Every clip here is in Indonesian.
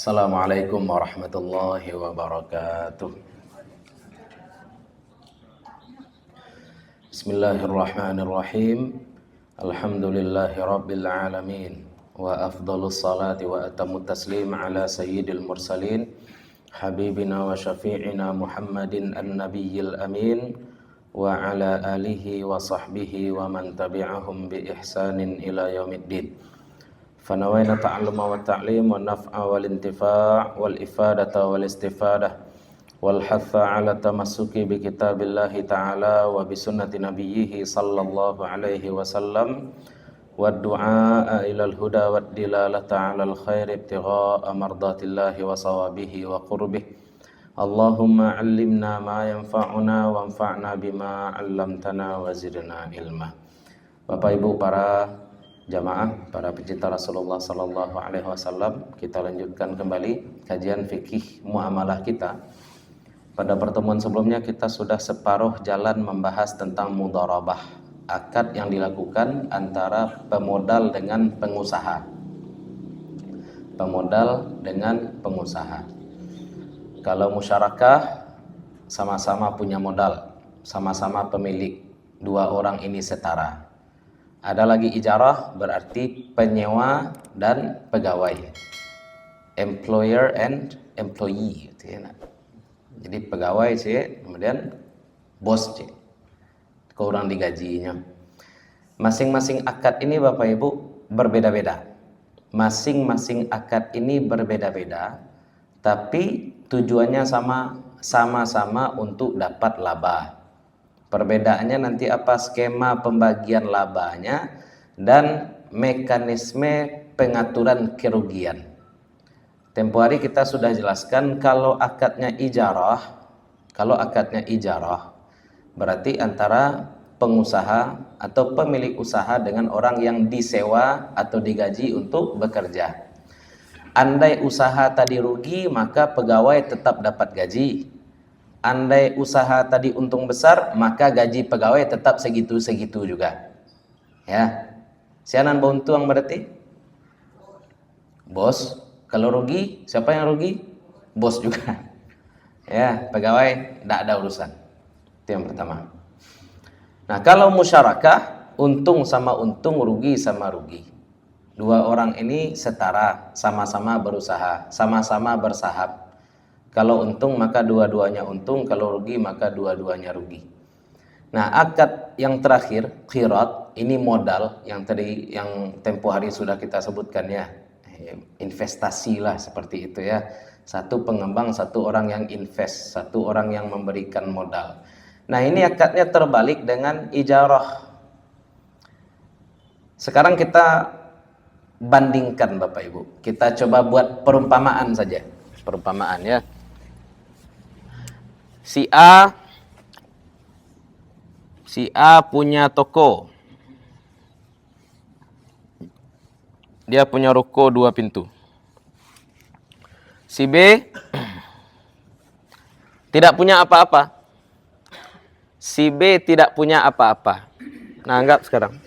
Assalamualaikum warahmatullahi wabarakatuh. Bismillahirrahmanirrahim. Alhamdulillahi rabbil alamin. Wa afdalus salati wa atamut taslim ala sayyidil mursalin habibina wa syafi'ina Muhammadin an-nabiyyil amin wa ala alihi wa sahbihi wa man tabi'ahum bi ihsanin ila yaumiddin. Fanawayna ta'alluma wa ta'lim wa naf'a wal intifa' wal ifadata wal istifadah wal hatha ala tamassuki bi kitabillahi ta'ala wa bi sunnati nabiyhi sallallahu alaihi wasallam wa du'a ila al-huda wa dilalata ala al-khair ibtigha'a mardatillahi wa sawabihi wa qurbih. Allahumma 'allimna ma yanfa'una wa anfa'na bima 'allamtana wa zidna ilma. Bapak Ibu para jamaah, para pecinta Rasulullah sallallahu alaihi wasallam, kita lanjutkan kembali kajian fikih muamalah kita. Pada pertemuan sebelumnya kita sudah separuh jalan membahas tentang mudharabah, akad yang dilakukan antara pemodal dengan pengusaha. Pemodal dengan pengusaha. Kalau musyarakah, sama-sama punya modal, sama-sama pemilik, dua orang ini setara. Ada lagi ijarah, berarti penyewa dan pegawai, employer and employee gitu ya. Jadi pegawai sih, kemudian bos sih, kurang digajinya. Masing-masing akad ini Bapak Ibu berbeda-beda. Masing-masing akad ini berbeda-beda, tapi tujuannya sama-sama untuk dapat laba. Perbedaannya nanti apa? Skema pembagian labanya dan mekanisme pengaturan kerugian. Tempo hari kita sudah jelaskan kalau akadnya ijarah berarti antara pengusaha atau pemilik usaha dengan orang yang disewa atau digaji untuk bekerja. Andai usaha tadi rugi, maka pegawai tetap dapat gaji. Andai usaha tadi untung besar, maka gaji pegawai tetap segitu-segitu juga. Ya. Sianan untung berarti bos. Kalau rugi, siapa yang rugi? Bos juga. Ya, pegawai tidak ada urusan. Itu yang pertama. Nah, kalau musyarakah, untung sama untung, rugi sama rugi. Dua orang ini setara, sama-sama berusaha, sama-sama bersahab. Kalau untung maka dua-duanya untung, kalau rugi maka dua-duanya rugi. Nah, akad yang terakhir, qirat, ini modal yang tadi yang tempo hari sudah kita sebutkan ya. Investasi lah seperti itu ya. Satu pengembang, satu orang yang invest, satu orang yang memberikan modal. Nah, ini akadnya terbalik dengan ijarah. Sekarang kita bandingkan Bapak Ibu. Kita coba buat perumpamaan saja. Perumpamaan ya. Si A punya toko. Dia punya ruko 2 pintu. Si B tidak punya apa-apa. Si B tidak punya apa-apa. Nah, anggap sekarang.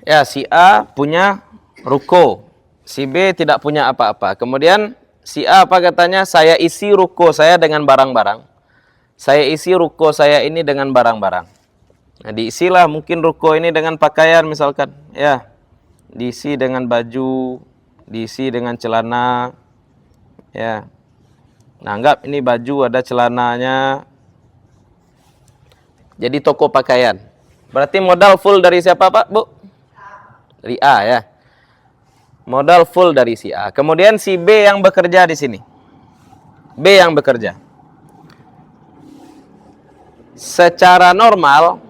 Ya, si A punya ruko. Si B tidak punya apa-apa. Kemudian si A apa katanya? Saya isi ruko saya dengan barang-barang. Saya isi ruko saya ini dengan barang-barang. Nah, diisilah mungkin ruko ini dengan pakaian misalkan. Ya, diisi dengan baju, diisi dengan celana. Ya. Nah, anggap ini baju ada celananya. Jadi toko pakaian. Berarti modal full dari siapa Pak, Bu? Dari A ya. Modal full dari si A. Kemudian si B yang bekerja di sini. B yang bekerja. Secara normal,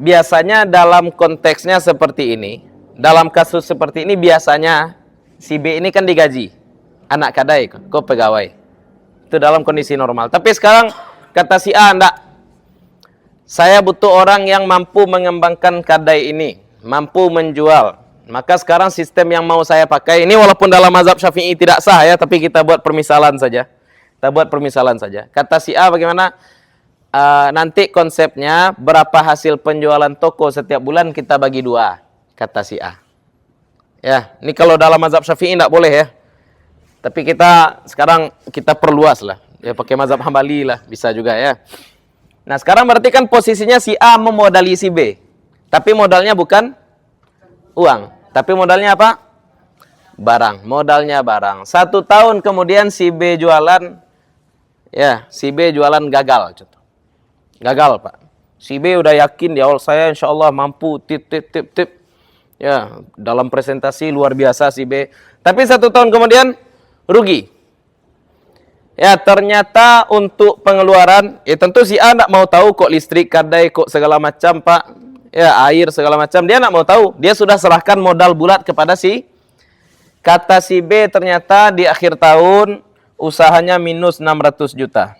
biasanya dalam konteksnya seperti ini, dalam kasus seperti ini biasanya si B ini kan digaji. Anak kadai, kok pegawai. Itu dalam kondisi normal. Tapi sekarang kata si A, enggak. Saya butuh orang yang mampu mengembangkan kadai ini, mampu menjual. Maka sekarang sistem yang mau saya pakai, ini walaupun dalam mazhab Syafi'i tidak sah ya, tapi kita buat permisalan saja. Kita buat permisalan saja. Kata si A bagaimana? Nanti konsepnya berapa hasil penjualan toko setiap bulan kita bagi 2, kata si A. Ya, ini kalau dalam mazhab Syafi'i enggak boleh ya. Tapi sekarang kita perluas lah. Ya pakai mazhab Hambali lah, bisa juga ya. Nah, sekarang berarti kan posisinya si A memodali si B. Tapi modalnya bukan uang. Tapi modalnya apa? Barang. Modalnya barang. 1 tahun kemudian si B jualan. Ya, si B jualan gagal. Contoh. Gagal, Pak. Si B udah yakin di awal, saya insya Allah mampu. Tip. Ya, dalam presentasi luar biasa si B. Tapi 1 tahun kemudian rugi. Ya, ternyata untuk pengeluaran, ya tentu si A enggak mau tahu kok listrik, kadai, kok segala macam, Pak. Ya, air segala macam, dia enggak mau tahu. Dia sudah serahkan modal bulat kepada kata si B, ternyata di akhir tahun usahanya minus 600 juta.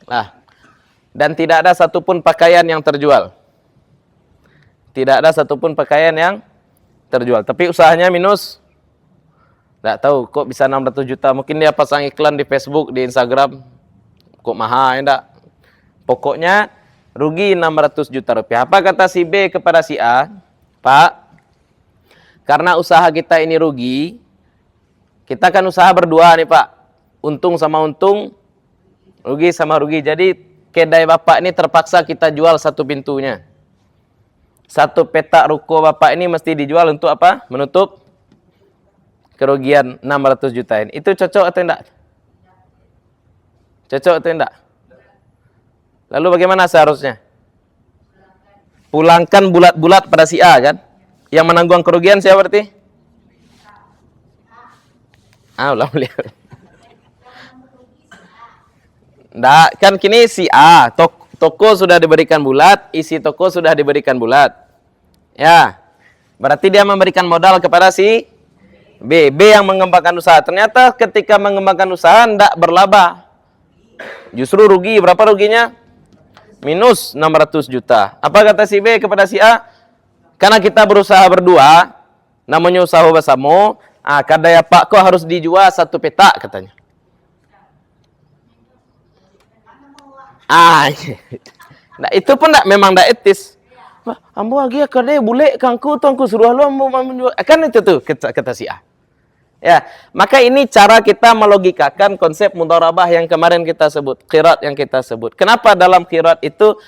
Nah, dan tidak ada satupun pakaian yang terjual. Tidak ada satupun pakaian yang terjual. Tapi usahanya minus. Tidak tahu kok bisa 600 juta. Mungkin dia pasang iklan di Facebook, di Instagram. Kok mahal ya enggak? Pokoknya rugi 600 juta rupiah. Apa kata si B kepada si A? Pak, karena usaha kita ini rugi, kita kan usaha berdua nih Pak. Untung sama untung, rugi sama rugi. Jadi kedai Bapak ini terpaksa kita jual 1 pintunya. 1 petak ruko Bapak ini mesti dijual untuk apa? Menutup kerugian 600 juta ini. Itu cocok atau tidak? Cocok atau tidak? Lalu bagaimana seharusnya? Pulangkan bulat-bulat pada si A kan? Yang menanggung kerugian siapa berarti? Ulah lihat. Nggak, kan kini si A, toko sudah diberikan bulat, isi toko sudah diberikan bulat. Ya, berarti dia memberikan modal kepada si B yang mengembangkan usaha. Ternyata ketika mengembangkan usaha tidak berlaba. Justru rugi. Berapa ruginya? Minus 600 juta. Apa kata si B kepada si A? Karena kita berusaha berdua, namanya usaha bersama, kadaya Pak kok harus dijual 1 petak katanya. Nah, itu pun memang tidak etis. Ambo lagi kadaya bule kangku tuangku suruh lo menjual. Kan itu tuh kata si A. Ya, maka ini cara kita melogikakan konsep mudharabah yang kemarin kita sebut, qirat yang kita sebut. Kenapa dalam qirat itu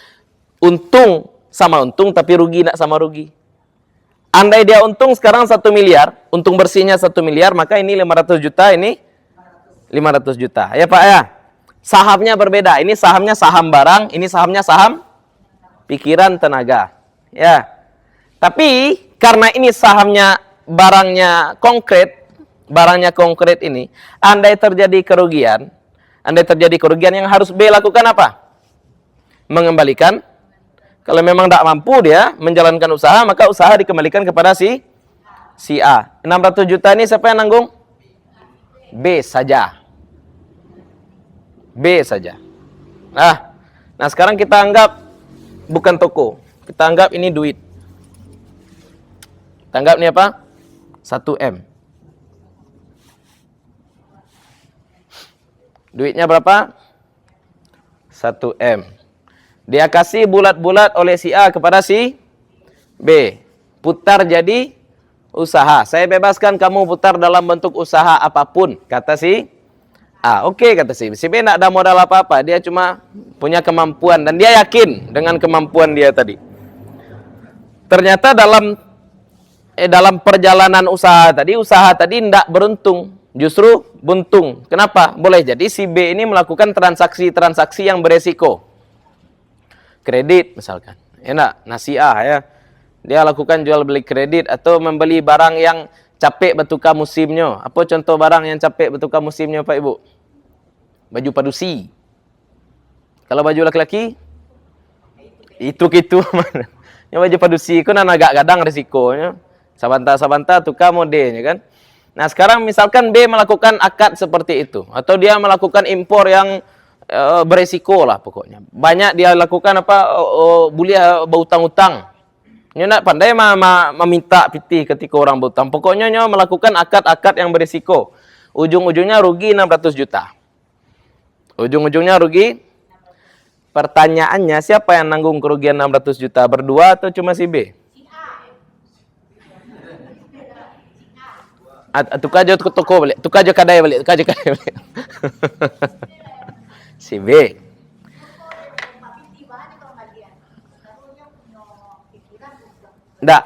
untung sama untung tapi rugi tidak sama rugi? Andai dia untung sekarang 1 miliar, untung bersihnya 1 miliar, maka ini 500 juta, ini 500 juta. Ya Pak ya. Sahamnya berbeda. Ini sahamnya saham barang, ini sahamnya saham pikiran, tenaga. Ya. Tapi karena ini sahamnya barangnya konkret ini, andai terjadi kerugian yang harus B lakukan apa? Mengembalikan. Kalau memang tidak mampu dia menjalankan usaha, maka usaha dikembalikan kepada si A. 600 juta ini siapa yang nanggung? B saja. Nah sekarang kita anggap bukan toko. Kita anggap ini duit. Kita anggap ini apa? 1M. Duitnya berapa? 1M. Dia kasih bulat-bulat oleh si A kepada si B. Putar jadi usaha. Saya bebaskan kamu putar dalam bentuk usaha apapun. Kata si A. Oke, kata si B. Si B tidak ada modal apa-apa. Dia cuma punya kemampuan. Dan dia yakin dengan kemampuan dia tadi. Ternyata dalam perjalanan usaha tadi tidak beruntung. Justru buntung. Kenapa? Boleh jadi si B ini melakukan transaksi-transaksi yang beresiko. Kredit misalkan. Enak, nasi ya. Dia lakukan jual beli kredit atau membeli barang yang capek betuka musimnya. Apa contoh barang yang capek betuka musimnya Pak Ibu? Baju padusi. Kalau baju laki-laki? Itu mana? Yang baju padusi itu agak kadang risikonya. Sabanta tukar modelnya kan. Nah sekarang misalkan B melakukan akad seperti itu. Atau dia melakukan impor yang beresiko lah pokoknya. Banyak dia lakukan boleh berhutang-hutang. Dia nak pandai meminta pitih ketika orang berhutang. Pokoknya dia melakukan akad-akad yang beresiko. Ujung-ujungnya rugi 600 juta. Pertanyaannya, siapa yang nanggung kerugian 600 juta? Berdua atau cuma si B? Tukajo ke toko balik, tukajo kadai balik, tukajo kadai balik. Si B. Ndak,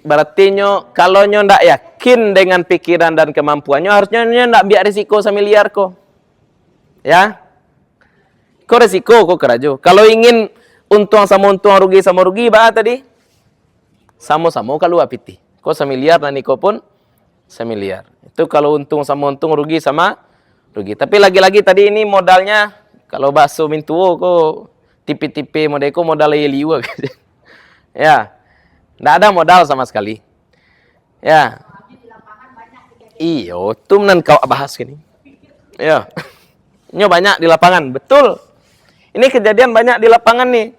berarti kalau nyo ndak yakin dengan pikiran dan kemampuannya, harusnya nyo ndak biar risiko samiliar ko. Ya? Kok resiko kok kerajo. Kalau ingin untung sama rugi, bah tadi sama-sama kalau apiti. Kok samiliar dan niko pun samiliar. Itu kalau untung sama untung, rugi sama rugi. Tapi lagi-lagi tadi ini modalnya kalau bakso mintuo kok tipe-tipe modeko modal liwa. Ya. Nggak ada modal sama sekali. Ya. Iyo, itu menan kau bahas gini. Ya. Ini banyak di lapangan, betul. Ini kejadian banyak di lapangan nih.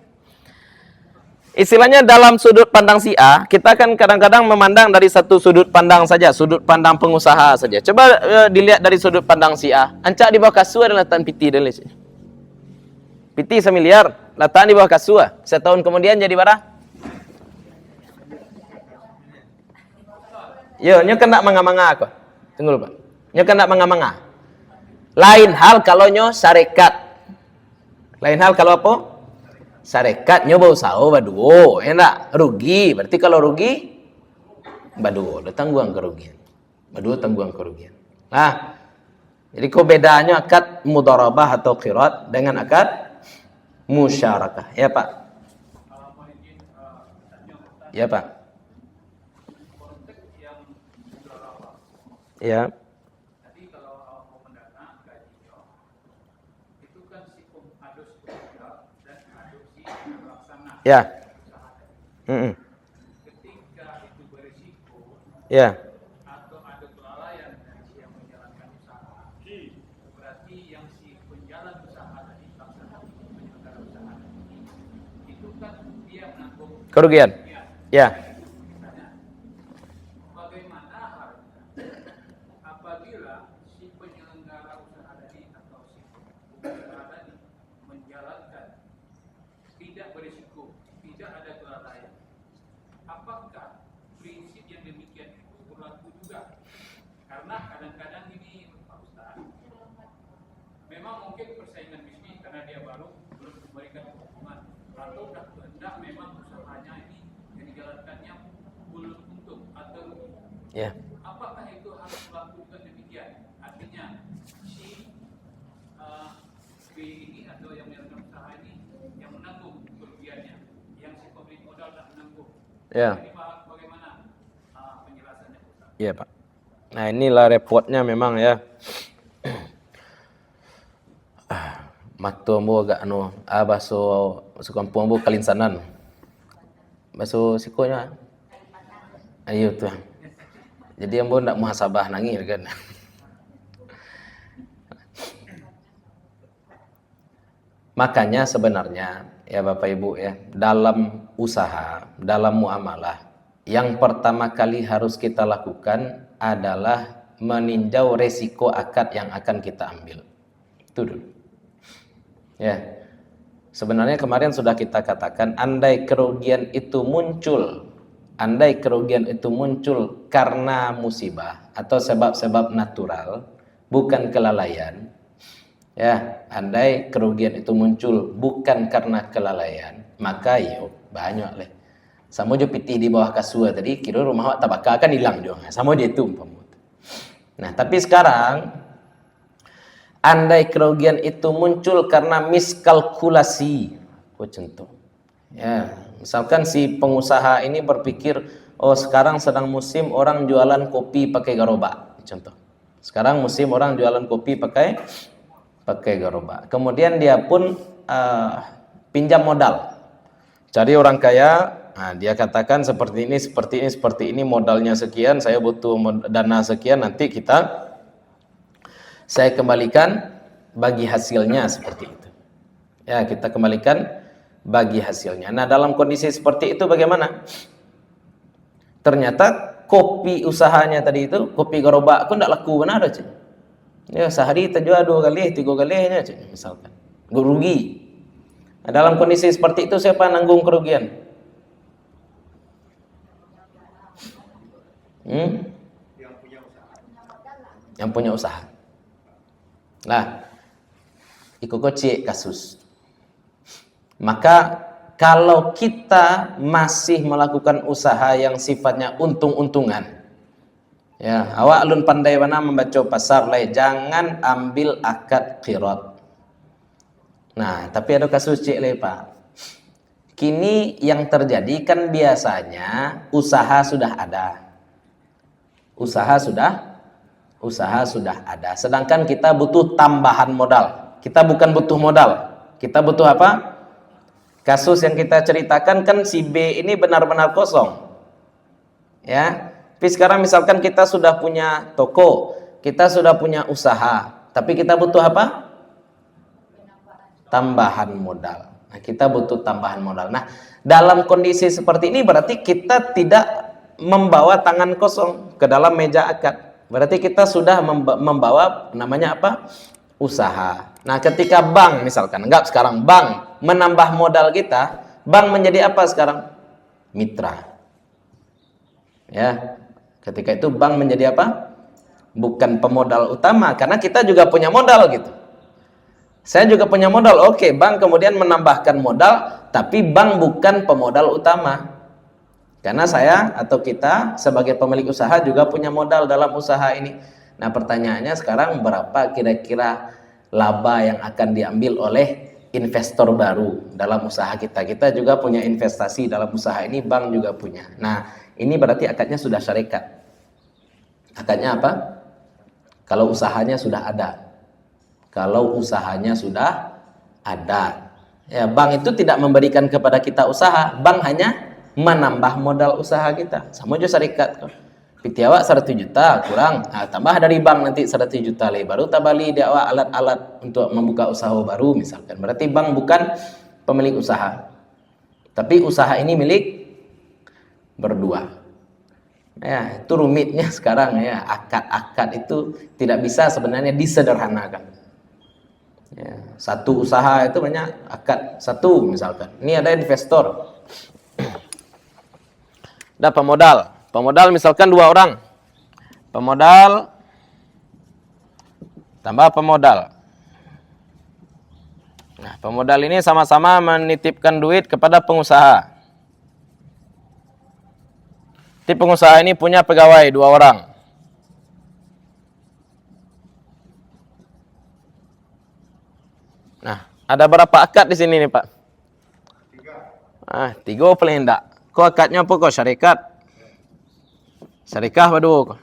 Istilahnya dalam sudut pandang si A, kita kan kadang-kadang memandang dari satu sudut pandang saja, sudut pandang pengusaha saja. Coba dilihat dari sudut pandang si A. Ancak di bawah kasur adalah latan piti dan lain. Piti semiliar, latan di bawah kasur. Setahun kemudian jadi berapa? Yo, nyo kena manga-manga aku. Tunggu lupa. Nyo kena manga-manga. Lain hal kalau nyo syarikat. Lain hal kalau apa? Syarikat nyoba usaha baduo, enak rugi. Berarti kalau rugi baduo, tangguang kerugian. Baduo tangguang kerugian. Nah, jadi kok bedanya akad mudharabah atau qirat dengan akad musyarakah? Ya, Pak. Ya, Pak. Ya. Ya. Ketika itu berisiko Ya. atau ada kelalaian dari si yang menjalankan usaha, berarti yang si penjalan usaha tadi, pelaksanaan penyelenggara usaha tadi, itu kan dia menanggung Kerugian. Ya. bagaimana harusnya apabila si penyelenggara usaha tadi atau si pengusaha tadi menjalankan tidak berisiko, tidak ada kelalaian, apakah prinsip yang demikian itu berlaku juga? Karena kadang-kadang ini Pak Ustaz, memang mungkin persaingan bisnis karena dia baru belum memberikan keuntungan, atau sudah kehendak memang usahanya ini yang dijalankannya belum untung atau rugi. Ya. Apakah itu harus melakukan demikian? Artinya si B ini atau yang menjalankan usaha ini yang menanggung kerugiannya, yang si pemilik modal tak menanggung. Ya. Ini bagaimana penjelasannya Ustaz? Iya, Pak. Nah, inilah repotnya memang ya. Matu ambo agak baso kampung ambo Kalinsanan. Baso sikonya. Ayo tuh. Jadi ambo ndak muhasabah nangis kan. Makanya sebenarnya ya Bapak Ibu ya, dalam usaha, dalam muamalah, yang pertama kali harus kita lakukan adalah meninjau resiko akad yang akan kita ambil. Itu dulu. Ya. Sebenarnya kemarin sudah kita katakan, andai kerugian itu muncul karena musibah atau sebab-sebab natural, bukan kelalaian. Ya, andai kerugian itu muncul bukan karena kelalaian, maka yo banyak leh. Sama jo pitih di bawah kasur tadi, kira rumah awak tabaka akan hilang jo. Sama dia itu umpama. Nah, tapi sekarang andai kerugian itu muncul karena miskalkulasi, contoh. Ya, misalkan si pengusaha ini berpikir, oh sekarang sedang musim orang jualan kopi pakai gerobak, contoh. Sekarang musim orang jualan kopi pakai gerobak. Kemudian dia pun pinjam modal. Cari orang kaya, nah dia katakan seperti ini, modalnya sekian, saya butuh dana sekian, nanti saya kembalikan bagi hasilnya seperti itu. Ya, kita kembalikan bagi hasilnya. Nah, dalam kondisi seperti itu bagaimana? Ternyata kopi usahanya tadi itu, kopi gerobak aku enggak laku benar aja. Ya, sehari terjual 2 kali, 3 kali aja misalkan. Rugi. Nah, dalam kondisi seperti itu siapa nanggung kerugian? Yang punya usaha. Nah, ikut kocik kasus. Maka kalau kita masih melakukan usaha yang sifatnya untung-untungan, ya, awak alun pandai mana membaca pasar lai, jangan ambil akad qirat. Nah, tapi ada kasus cik lai Pak. Kini yang terjadi kan biasanya usaha sudah ada. Usaha sudah ada. Sedangkan kita butuh tambahan modal. Kita bukan butuh modal. Kita butuh apa? Kasus yang kita ceritakan kan si B ini benar-benar kosong. Ya. Tapi sekarang misalkan kita sudah punya toko, kita sudah punya usaha, tapi kita butuh apa? Tambahan modal. Nah, kita butuh tambahan modal. Nah, dalam kondisi seperti ini berarti kita tidak membawa tangan kosong ke dalam meja akad. Berarti kita sudah membawa namanya apa? Usaha. Nah, ketika bank misalkan, enggak sekarang bank menambah modal kita, bank menjadi apa sekarang? Mitra. Ya. Ketika itu bank menjadi apa? Bukan pemodal utama, karena kita juga punya modal gitu. Saya juga punya modal. Oke, bank kemudian menambahkan modal, tapi bank bukan pemodal utama. Karena saya atau kita sebagai pemilik usaha juga punya modal dalam usaha ini. Nah, pertanyaannya sekarang berapa kira-kira laba yang akan diambil oleh investor baru dalam usaha kita? Kita juga punya investasi dalam usaha ini, bank juga punya. Nah, ini berarti akadnya sudah syarikat. Akadnya apa? Kalau usahanya sudah ada. Kalau usahanya sudah ada. Ya, bank itu tidak memberikan kepada kita usaha, bank hanya menambah modal usaha kita. Sama juga syarikat. Pitiawak 100 juta kurang, nah, tambah dari bank nanti 100 juta lagi, baru tabali dia awak alat-alat untuk membuka usaha baru misalkan. Berarti bank bukan pemilik usaha. Tapi usaha ini milik berdua. Ya, itu rumitnya sekarang ya, akad-akad itu tidak bisa sebenarnya disederhanakan. Ya, satu usaha itu banyak akad satu misalkan. Ini ada investor. Ada pemodal. Pemodal misalkan 2 orang. Pemodal tambah pemodal. Nah, pemodal ini sama-sama menitipkan duit kepada pengusaha. Di pengusaha ini punya pegawai 2 orang. Nah, ada berapa akad di sini nih, Pak? 3. 3 paling enggak. Kok akadnya apa kok? Syarikat. Syarikah waduh.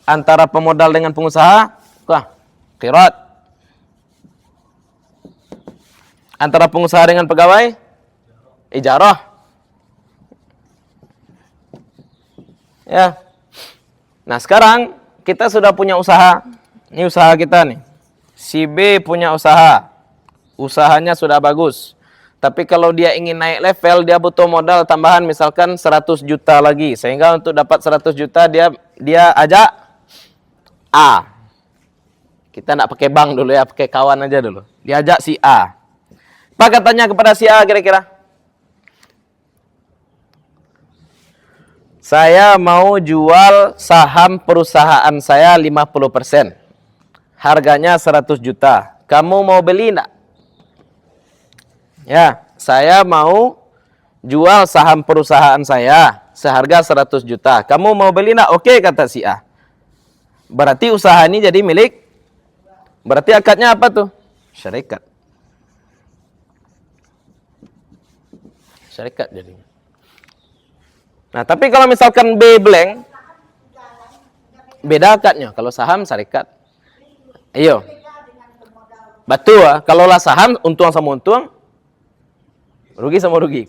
Antara pemodal dengan pengusaha, kok qirat. Antara pengusaha dengan pegawai, ijarah. Ya. Nah, sekarang kita sudah punya usaha. Ini usaha kita nih. Si B punya usaha. Usahanya sudah bagus. Tapi kalau dia ingin naik level, dia butuh modal tambahan misalkan 100 juta lagi. Sehingga untuk dapat 100 juta dia ajak A. Kita enggak pakai bank dulu ya, pakai kawan aja dulu. Dia ajak si A. Apa katanya kepada si A kira-kira? Saya mau jual saham perusahaan saya 50%. Harganya 100 juta. Kamu mau beli enggak? Ya, saya mau jual saham perusahaan saya seharga 100 juta. Kamu mau beli enggak? Oke, kata si A. Berarti usaha ini jadi milik. Berarti akadnya apa tuh? Syarikat. Syarikat jadinya. Nah, tapi kalau misalkan B blank, beda akadnya. Kalau saham, syarikat. Iyo. Betul. Kalau lah saham, untung sama untung, rugi sama rugi.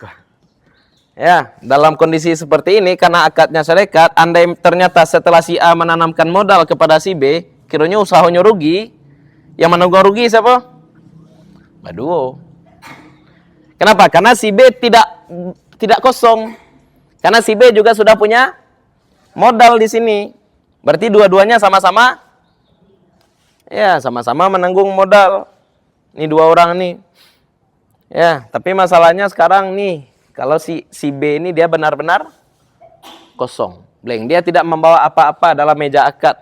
Ya, dalam kondisi seperti ini, karena akadnya syarikat, andai ternyata setelah si A menanamkan modal kepada si B, kiranya usahanya rugi, yang menanggung rugi siapa? Baduo. Kenapa? Karena si B tidak kosong. Karena si B juga sudah punya modal di sini. Berarti dua-duanya sama-sama ya, sama-sama menanggung modal. Ini 2 orang nih. Ya, tapi masalahnya sekarang nih, kalau si B ini dia benar-benar kosong, blank. Dia tidak membawa apa-apa dalam meja akad.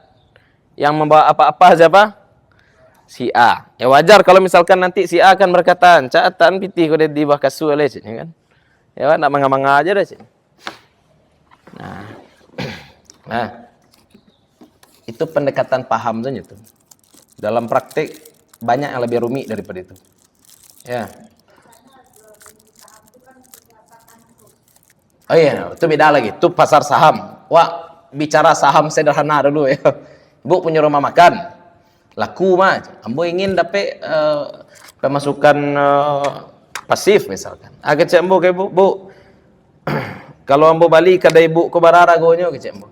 Yang membawa apa-apa siapa? Si A. Ya wajar kalau misalkan nanti si A akan berkata, "Caatan pitih kau di bawah kasu oleh," ya kan? Ya kan, nak manga-manga aja dah, Cik. Nah. Nah, itu pendekatan paham saja tuh. Dalam praktik banyak yang lebih rumit daripada itu. Ya. Oh iya, itu beda lagi. Itu pasar saham. Wah, bicara saham sederhana dulu ya. Ibu punya rumah makan. Laku mah. Ambo ingin dapat pemasukan pasif misalkan. Agak cek ambo ke ibu, bu. Kalau ambo balik kada ibu ke barara gonyo ke cek ambo.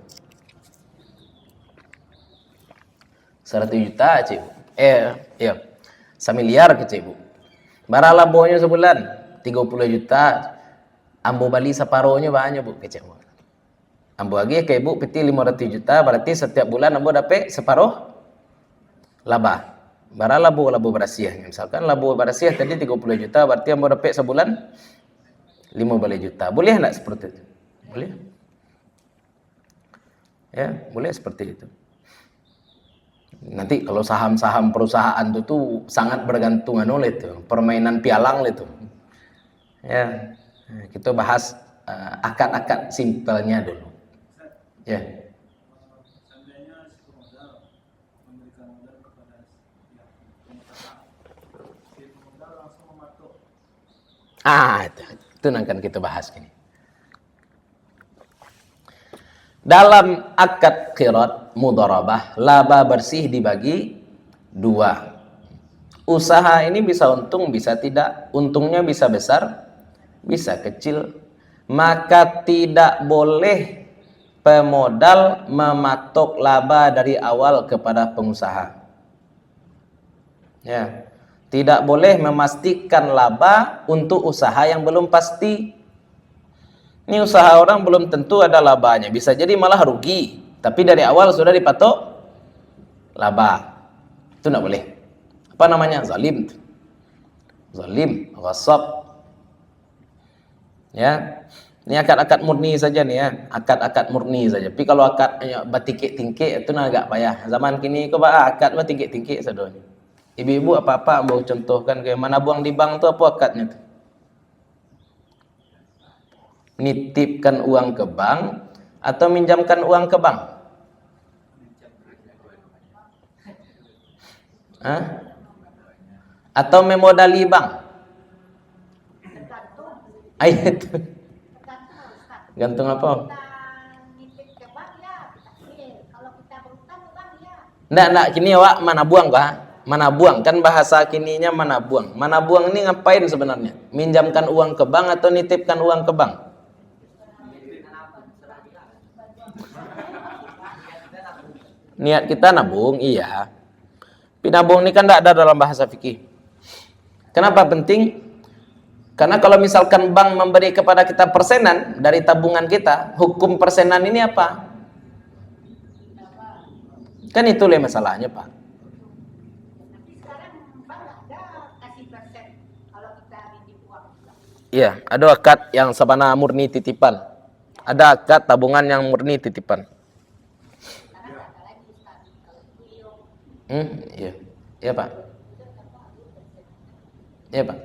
100 juta cik. Iya. 1 miliar ke cik bu. Barala bonyo sebulan 30 juta. Ambo bali separohnya banyak bu ke cik ambo. Ambo lagi ke ibu peti 500 juta, berarti setiap bulan ambo dapat separuh laba. Bara labu berasiah. Misalkan labu berasiah tadi 30 juta, berarti ambo dapat sebulan 15 juta. Boleh enggak seperti itu? Boleh. Ya, boleh seperti itu. Nanti kalau saham-saham perusahaan itu sangat bergantungan oleh itu, permainan pialang itu. Ya. Kita bahas akad-akad simpelnya dulu. Ya. Seandainya si pemodal memberikan modal kepada pengusaha, si pemodal langsung mematok. Itu akan kita bahas ini. Dalam akad qirat mudharabah, laba bersih dibagi 2. Usaha ini bisa untung, bisa tidak. Untungnya bisa besar, bisa kecil. Maka tidak boleh pemodal mematok laba dari awal kepada pengusaha. Ya. Tidak boleh memastikan laba untuk usaha yang belum pasti. Ini usaha orang belum tentu ada labanya. Bisa jadi malah rugi. Tapi dari awal sudah dipatok laba. Itu tidak boleh. Apa namanya? Zalim. Zalim, ghasab. Ya. Ini akad-akad murni saja nih ya. Akad-akad murni saja. Tapi kalau akad batikik-tingkik itu agak payah. Zaman kini kau akad batikik-tingkik sadonya. Ibu-ibu apa-apa mau contohkan kayak mana buang di bank itu apa akadnya tuh? Nitipkan uang ke bank atau minjamkan uang ke bank? Hah? Atau memodali bank? Itu. Gantung apa? Nggak, kini awak mana buang kah? Mana buang, kan bahasa kininya mana buang. Mana buang ini ngapain sebenarnya? Minjamkan uang ke bank atau nitipkan uang ke bank? Niat kita nabung, iya. Tapi nabung ini kan tidak ada dalam bahasa fikih. Kenapa penting? Karena kalau misalkan bank memberi kepada kita persenan dari tabungan kita, hukum persenan ini apa? Kan itu lah masalahnya, Pak. Iya, ada akad yang sabana murni titipan. Ada akad tabungan yang murni titipan. Iya. Iya, Pak. Iya, Pak.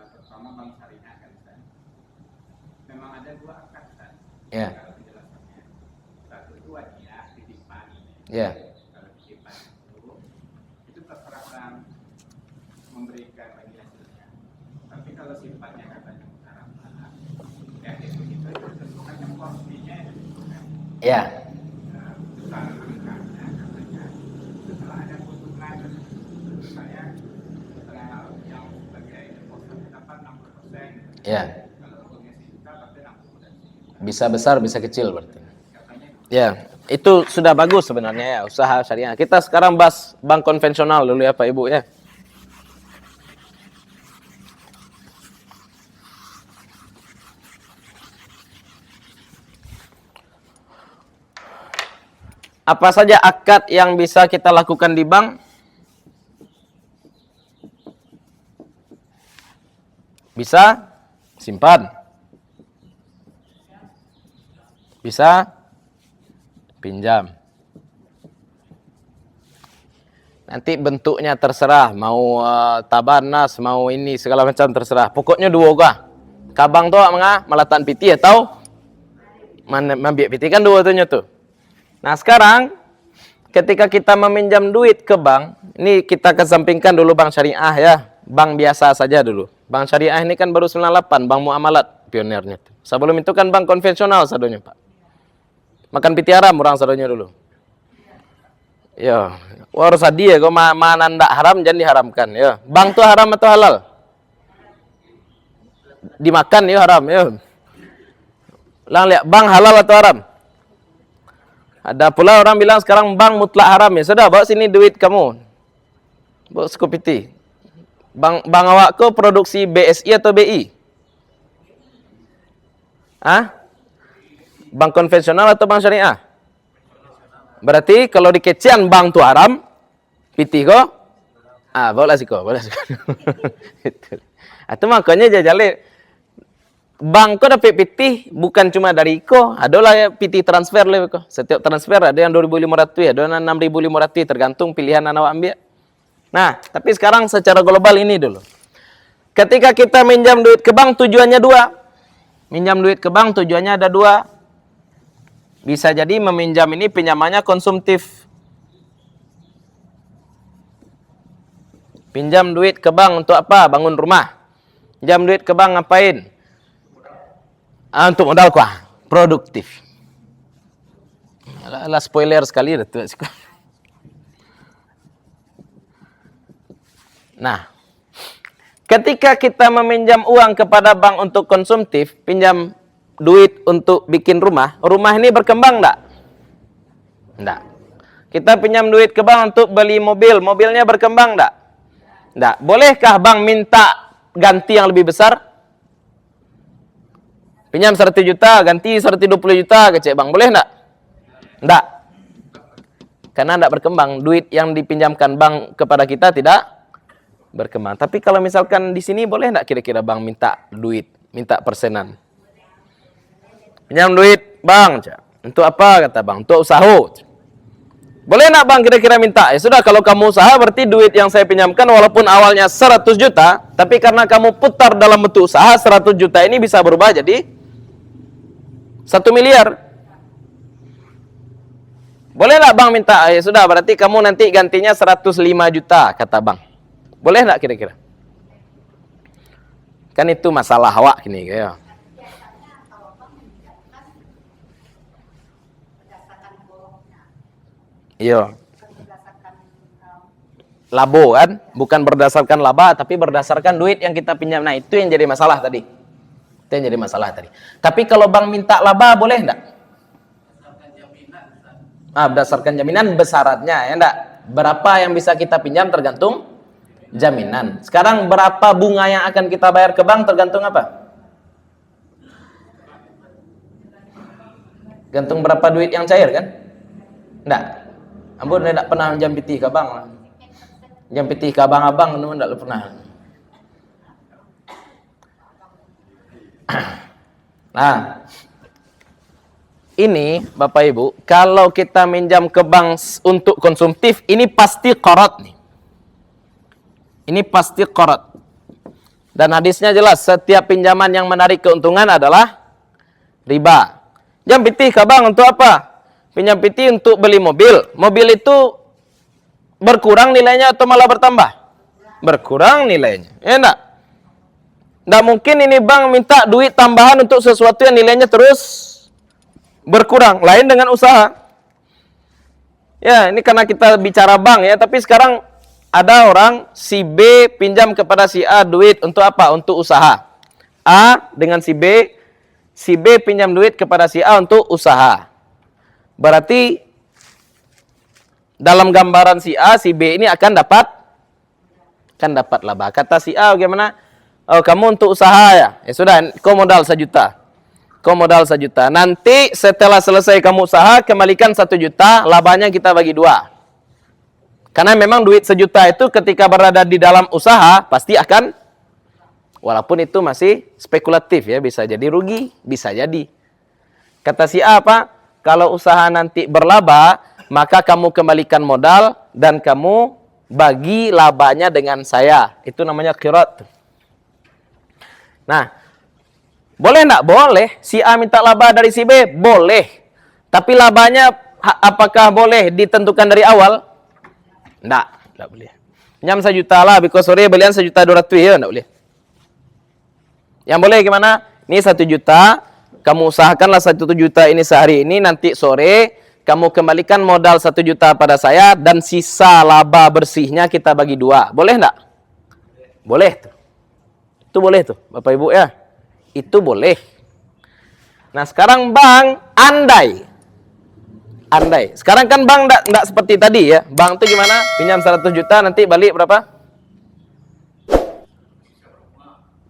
Terutama bank syariah kan, memang ada 2 akad kan. Ya. Kalau penjelasannya, satu itu wadiah titipan. Ya. Kalau titipan itu terserah bank memberikan bagi hasilnya. Tapi kalau sifatnya katanya harapan, ya itu tentukan yang porsinya. Ya. Besar angkanya katanya. Setelah ada keuntungan, saya setelah yang sebagai deposit dapat 60%. Ya. Kalau uangnya sejuta, berarti 60%. Bisa besar, bisa kecil berarti. Ya, itu sudah bagus sebenarnya ya, usaha syariah. Kita sekarang bahas bank konvensional dulu ya Pak Ibu ya. Apa saja akad yang bisa kita lakukan di bank? Bisa simpan. Bisa pinjam. Nanti bentuknya terserah, mau tabanas, mau ini segala macam terserah. Pokoknya dua kah. Kabang tu melatan piti atau mambiak piti kan dua tuh. Nah, sekarang ketika kita meminjam duit ke bank, ini kita kesampingkan dulu bank syariah ya. Bank biasa saja dulu. Bank syariah ini kan baru 98, bank muamalat pionirnya. Sebelum itu kan bank konvensional sadonya, Pak. Makan piti haram orang sadonya dulu. Ya, harus hadiah kok mana ndak haram jangan diharamkan ya. Bank tuh haram atau halal? Dimakan ya haram ya. Lang lihat bank halal atau haram? Ada pula orang bilang sekarang bank mutlak haram ya. Sudah bawa sini duit kamu. Bawa sekupiti. Bank awak ke produksi BSI atau BI? Hah? Bank konvensional atau bank syariah? Berarti kalau di kecian bank tu haram, piti ko? Boleh sih ko, boleh sih. Itu makanya jajale bank ko dapat piti bukan cuma dari ko, adalah ya piti transfer le ko. Setiap transfer ada yang 2.500 ya, ada yang 6.500 tergantung pilihan anak ambil. Nah, tapi sekarang secara global ini dulu. Ketika kita minjam duit ke bank tujuannya dua. Minjam duit ke bank tujuannya ada dua. Bisa jadi meminjam ini pinjamannya konsumtif. Pinjam duit ke bank untuk apa? Bangun rumah. Pinjam duit ke bank ngapain? Untuk modal kuah. Produktif. Alah spoiler sekali. Nah, ketika kita meminjam uang kepada bank untuk konsumtif, pinjam duit untuk bikin rumah, rumah ini berkembang enggak? Enggak. Kita pinjam duit ke bank untuk beli mobil, mobilnya berkembang enggak? Enggak. Bolehkah bank minta ganti yang lebih besar? Pinjam 100 juta, ganti 120 juta ke cek bank, boleh enggak? Enggak. Karena enggak berkembang, duit yang dipinjamkan bank kepada kita tidak berkembang. Tapi kalau misalkan di sini boleh enggak kira-kira bank minta duit, minta persenan? Pinjam duit, bang. Untuk apa kata bang? Untuk usaha. Boleh enggak bang kira-kira minta? Ya sudah, kalau kamu usaha berarti duit yang saya pinjamkan walaupun awalnya 100 juta, tapi karena kamu putar dalam bentuk usaha, 100 juta ini bisa berubah jadi 1 miliar. Boleh enggak bang minta? Ya sudah, berarti kamu nanti gantinya 105 juta kata bang. Boleh enggak kira-kira? Kan itu masalah awak gini ya. Iya. Labo kan, bukan berdasarkan laba tapi berdasarkan duit yang kita pinjam. Nah, itu yang jadi masalah tadi. Itu yang jadi masalah tadi. Tapi kalau bank minta laba boleh enggak? Berdasarkan jaminan besarannya ya enggak? Berapa yang bisa kita pinjam tergantung jaminan. Sekarang berapa bunga yang akan kita bayar ke bank tergantung apa? Gantung berapa duit yang cair kan? Enggak. Ampun, tidak pernah jam piti ke bank. Jam piti ke abang-abang, tidak pernah. Nah, ini Bapak Ibu, kalau kita minjam ke bank untuk konsumtif, ini pasti qarat nih. Ini pasti qarat. Dan hadisnya jelas, setiap pinjaman yang menarik keuntungan adalah riba. Jam piti ke bank untuk apa? Pinjam piti untuk beli mobil. Mobil itu berkurang nilainya atau malah bertambah? Berkurang nilainya. Ya enggak? Enggak mungkin ini bank minta duit tambahan untuk sesuatu yang nilainya terus berkurang. Lain dengan usaha. Ya, ini karena kita bicara bank ya, tapi sekarang ada orang si B pinjam kepada si A duit untuk apa? Untuk usaha. A dengan si B pinjam duit kepada si A untuk usaha. Berarti dalam gambaran si A, si B ini akan dapat laba. Kata si A bagaimana? Oh, kamu untuk usaha ya? Ya sudah, kau modal 1 juta. Kau modal 1 juta. Nanti setelah selesai kamu usaha, kembalikan 1 juta, labanya kita bagi 2. Karena memang duit 1 juta itu ketika berada di dalam usaha, pasti akan, walaupun itu masih spekulatif ya, bisa jadi rugi, bisa jadi. Kata si A apa? Kalau usaha nanti berlaba, maka kamu kembalikan modal dan kamu bagi labanya dengan saya. Itu namanya qirat. Nah, boleh enggak? Boleh. Si A minta laba dari si B? Boleh. Tapi labanya apakah boleh ditentukan dari awal? Enggak boleh. Nyam 1 juta lah, because sore belian 1.200.000 ya, enggak boleh. Yang boleh gimana? Ini 1 juta, kamu usahakanlah 1 juta ini sehari ini, nanti sore kamu kembalikan modal 1 juta pada saya dan sisa laba bersihnya kita bagi 2. Boleh enggak? Boleh tuh. Itu boleh tuh, Bapak Ibu ya. Itu boleh. Nah, sekarang Bang andai. Sekarang kan Bang enggak seperti tadi ya. Bang tuh gimana? Pinjam 100 juta nanti balik berapa?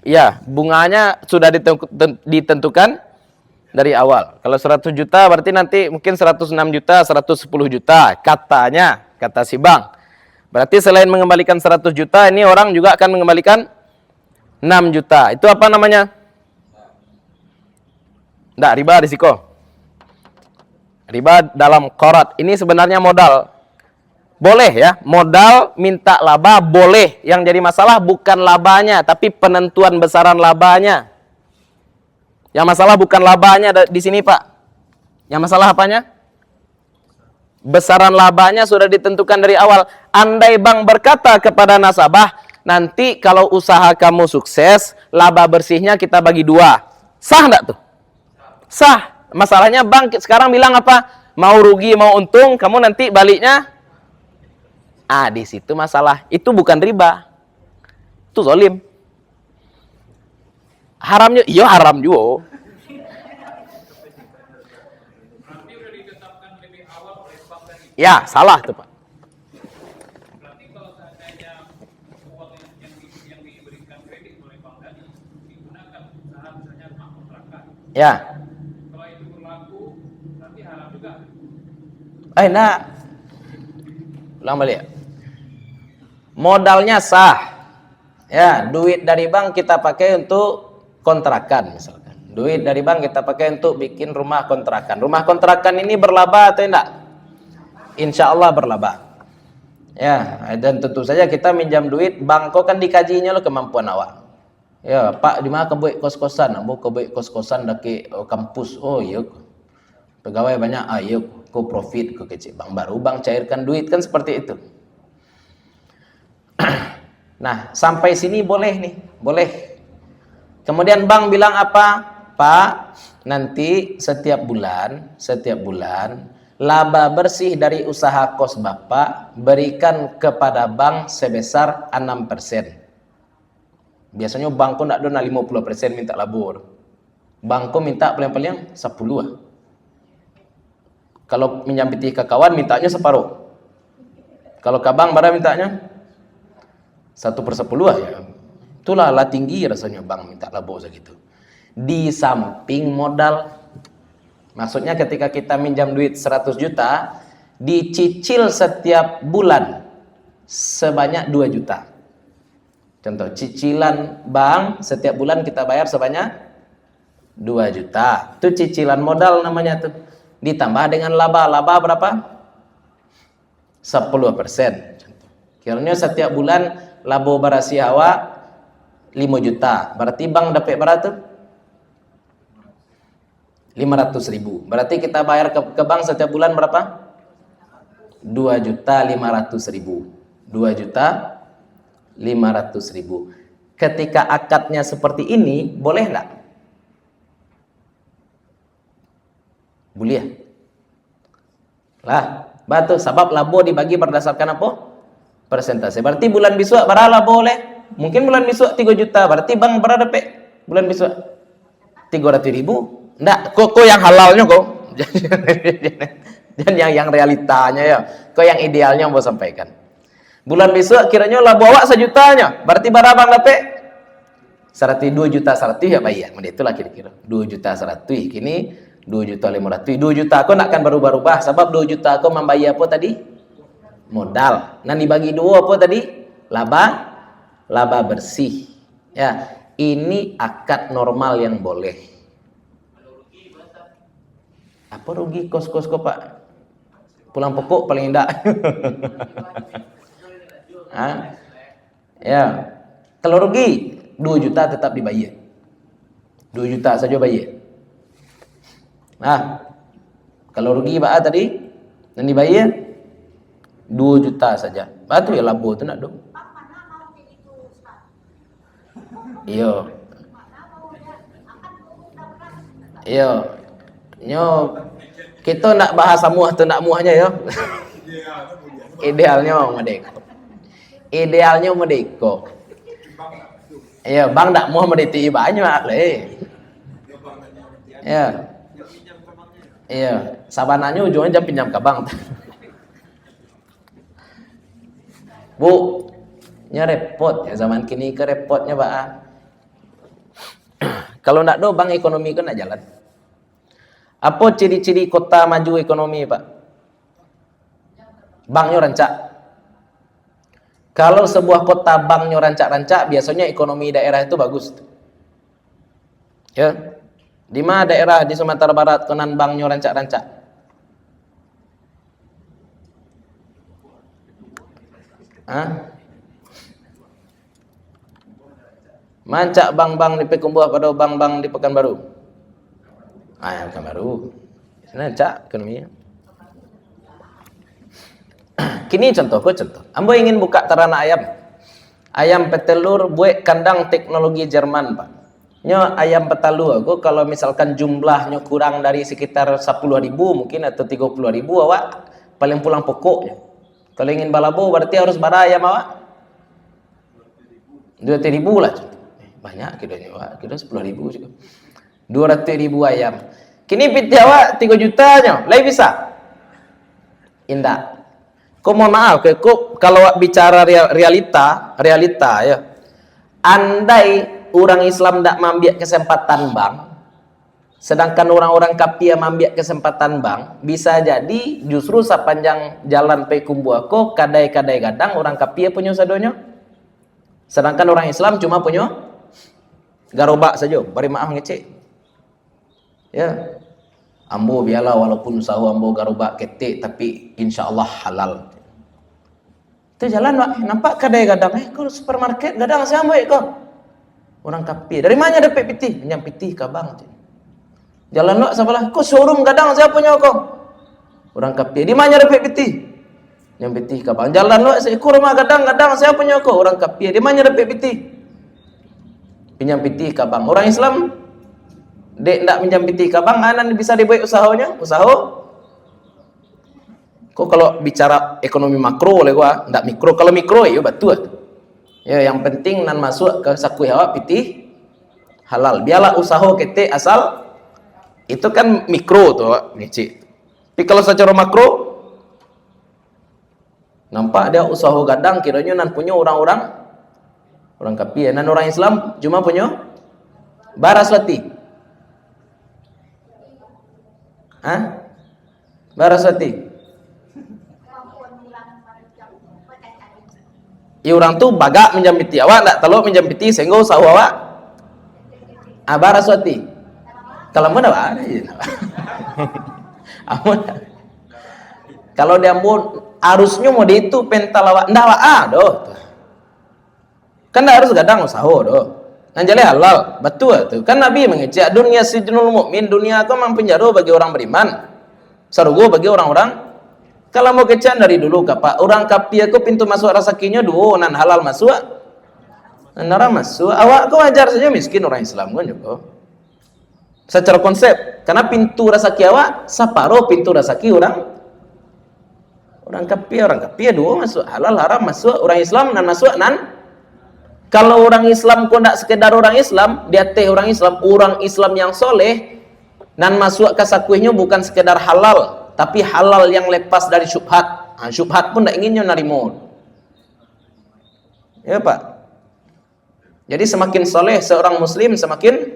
Ya, bunganya sudah ditentukan dari awal. Kalau 100 juta berarti nanti mungkin 106 juta, 110 juta katanya, kata si Bang. Berarti selain mengembalikan 100 juta, ini orang juga akan mengembalikan 6 juta. Itu apa namanya? Enggak, riba risiko. Riba dalam qarat. Ini sebenarnya modal. Boleh ya, modal minta laba boleh. Yang jadi masalah bukan labanya, tapi penentuan besaran labanya. Yang masalah bukan labanya di sini, Pak. Yang masalah apanya? Besaran labanya sudah ditentukan dari awal. Andai Bang berkata kepada nasabah, nanti kalau usaha kamu sukses, laba bersihnya kita bagi 2. Sah enggak tuh? Sah. Masalahnya Bang sekarang bilang apa? Mau rugi, mau untung, kamu nanti baliknya. Di situ masalah. Itu bukan riba. Itu zalim. Haramnya, iya haram juga. Berarti udah ditetapkan lebih awal oleh bank tadi. Ya, salah tuh Pak. Berarti kalau seandainya uang yang diberikan kredit oleh bank tadi digunakan usaha misalnya rumah kontrakan. Ya. Kalau itu berlaku, berarti haram juga. Nah. Ulang balik. Modalnya sah. Ya, duit dari bank kita pakai untuk kontrakan misalkan. Duit dari bank kita pakai untuk bikin rumah kontrakan. Rumah kontrakan ini berlaba atau tidak? Insya Allah berlaba. Ya, dan tentu saja kita minjam duit, bank kok kan dikajinya lo kemampuan awak. Ya, Pak, di mana kebuik kos-kosan? Mau kebuik kos-kosan daki kampus. Oh, iya. Pegawai banyak. Iya, ko profit ko kecil. Bank baru bank cairkan duit kan seperti itu. Nah, sampai sini boleh nih, boleh. Kemudian bank bilang apa? Pak, nanti setiap bulan laba bersih dari usaha kos Bapak berikan kepada bank sebesar 6%. Biasanya bank kok nak dona 50% minta labor. Bank kok minta paling-paling 10. Kalau minjam piti ke kawan mintanya separuh. Kalau ke bank berapa mintanya? 1/10 ya. Itulah lah tinggi rasanya bank minta labor segitu. Di samping modal. Maksudnya ketika kita minjam duit 100 juta, dicicil setiap bulan sebanyak 2 juta. Contoh, cicilan bank setiap bulan kita bayar sebanyak 2 juta. Itu cicilan modal namanya tuh. Ditambah dengan laba. Laba berapa? 10%. Kiranya setiap bulan labo barasi hawa 5 juta. Berarti bank dapat berapa tuh? 500.000. Berarti kita bayar ke bank setiap bulan berapa? 2.500.000. 2.500.000. Ketika akadnya seperti ini, boleh enggak? Boleh. Lah, batu sebab labo dibagi berdasarkan apa? Persentase. Berarti bulan besok berapa boleh? Mungkin bulan besok 3 juta. Berarti bank berapa dapat bulan besok? 300.000. Enggak, kok yang halalnya kok. Dan yang realitanya ya. Kok yang idealnya mau sampaikan. Bulan besok kiranya labo awak 1 jutanya. Berarti berapa bang dapat? 100 2 juta 100 ya bayar. Mende itulah kira-kira. 2 juta 100 kini 2 juta 500. 2 juta aku nak akan berubah-ubah sebab 2 juta aku membayar apa tadi? Modal. Nah dibagi dua apa tadi? Laba bersih. Ya, ini akad normal yang boleh. Apa rugi kos-kos kok Pak? Pulang pokok paling indah. Ya. Kalau rugi 2 juta tetap dibayar. 2 juta saja bayar. Nah, kalau rugi Pak tadi dan dibayar 2 juta saja. Batu ya labo tu nak dong. Iya. Iya. Nyo kita nak bahasa muah tu nak muahnya ya. Idealnya merdeka. Idealnya merdeka. Iya, bang tak muah merdeka banyak le. Iya. Iya, sabananya ujungnya jam pinjam ke bank. Bu, nya repot ya zaman kini ke repotnya Pak. Kalau ndak do bank ekonomi kan nak jalan. Apa ciri-ciri kota maju ekonomi Pak? Banknya rancak. Kalau sebuah kota banknya rancak-rancak, biasanya ekonomi daerah itu bagus. Ya. Di mana daerah di Sumatera Barat konan banknya rancak-rancak? Mancak bank-bank di Pekumbuh pada bank-bank di Pekanbaru. Yang Pekanbaru. Rancak ekonominya. Kini contoh. Ambo ingin buka ternak ayam. Ayam petelur buat kandang teknologi Jerman Pak. Nyo ayam petelur aku kalau misalkan jumlahnya kurang dari sekitar 10.000 mungkin atau 30.000 awak paling pulang pokoknya. Kalau ingin balabo berarti harus bara ayam awak 200.000 lah. Banyak kiranya awak, kira 10.000 juga. 200.000 ayam. Kini piti awak 3 jutanya, lagi bisa? Indah. Kau mohon maaf, kalau bicara realita ya. Andai orang Islam tidak mengambil kesempatan bank, sedangkan orang-orang kafir mengambil kesempatan bank, bisa jadi justru sepanjang jalan Pekumbuako kadai-kadai gadang orang kafir punya sadonya, sedangkan orang Islam cuma punya garobak saja. Bari maaf ngecek. Ya. Ambo biarlah walaupun usaha ambo garobak ketik tapi insyaallah halal. Itu jalan Pak, nampak kadai gadang kau supermarket gadang siapa kau? Orang kafir. Dari mana dapat piti? Pinjam piti ke bank. Jalan Pak sebelah, kau showroom gadang siapa punya kau? Orang kafir. Di mana dapat piti? Pinjam piti ke bank. Jalan Pak seekor rumah gadang siapa punya kau? Orang kafir. Di mana dapat piti? Pinjam piti ke bank. Orang Islam dek ndak pinjam piti ke bank, anan bisa dibuat usahanya, usaha. Kok kalau bicara ekonomi makro oleh gua, ndak mikro. Kalau mikro ya betul. Ya yang penting nan masuk ke saku hawa piti halal. Biarlah usaha kete asal itu kan mikro tuh, ngeci. Tapi kalau secara makro nampak dia usaha gadang kiranya nan punya orang kafir, nan orang Islam cuma punya Baraswati. Baraswati. Ya orang tu bagak minjam piti awak tak telok minjam piti sehingga usaha awak. Baraswati. Kalau mana ada je. Kalau dia mau harusnya mau itu pental awak ndak awak doh. Kan harus gadang usaha doh. Anjale halal, betul tu. Kan Nabi mengecek dunia sijnul mukmin, dunia itu memang penjara bagi orang beriman. Surga bagi orang-orang. Kalau mau kecek dari dulu Pak, orang kafir aku pintu masuk rezekinya dua, nan halal masuk. Nan haram masuk. Awak kau ajar saja miskin orang Islam kan juga. Secara konsep, karena pintu rezeki awak separuh pintu rezeki orang kafir dua masuk, halal haram masuk, orang Islam nan masuk nan. Kalau orang Islam kok tidak sekedar orang Islam, dia teh orang Islam yang soleh, dan masuk ke sakuihnya bukan sekedar halal, tapi halal yang lepas dari syubhat. Syubhat pun tidak inginnya narimo. Ya Pak. Jadi semakin soleh seorang muslim, semakin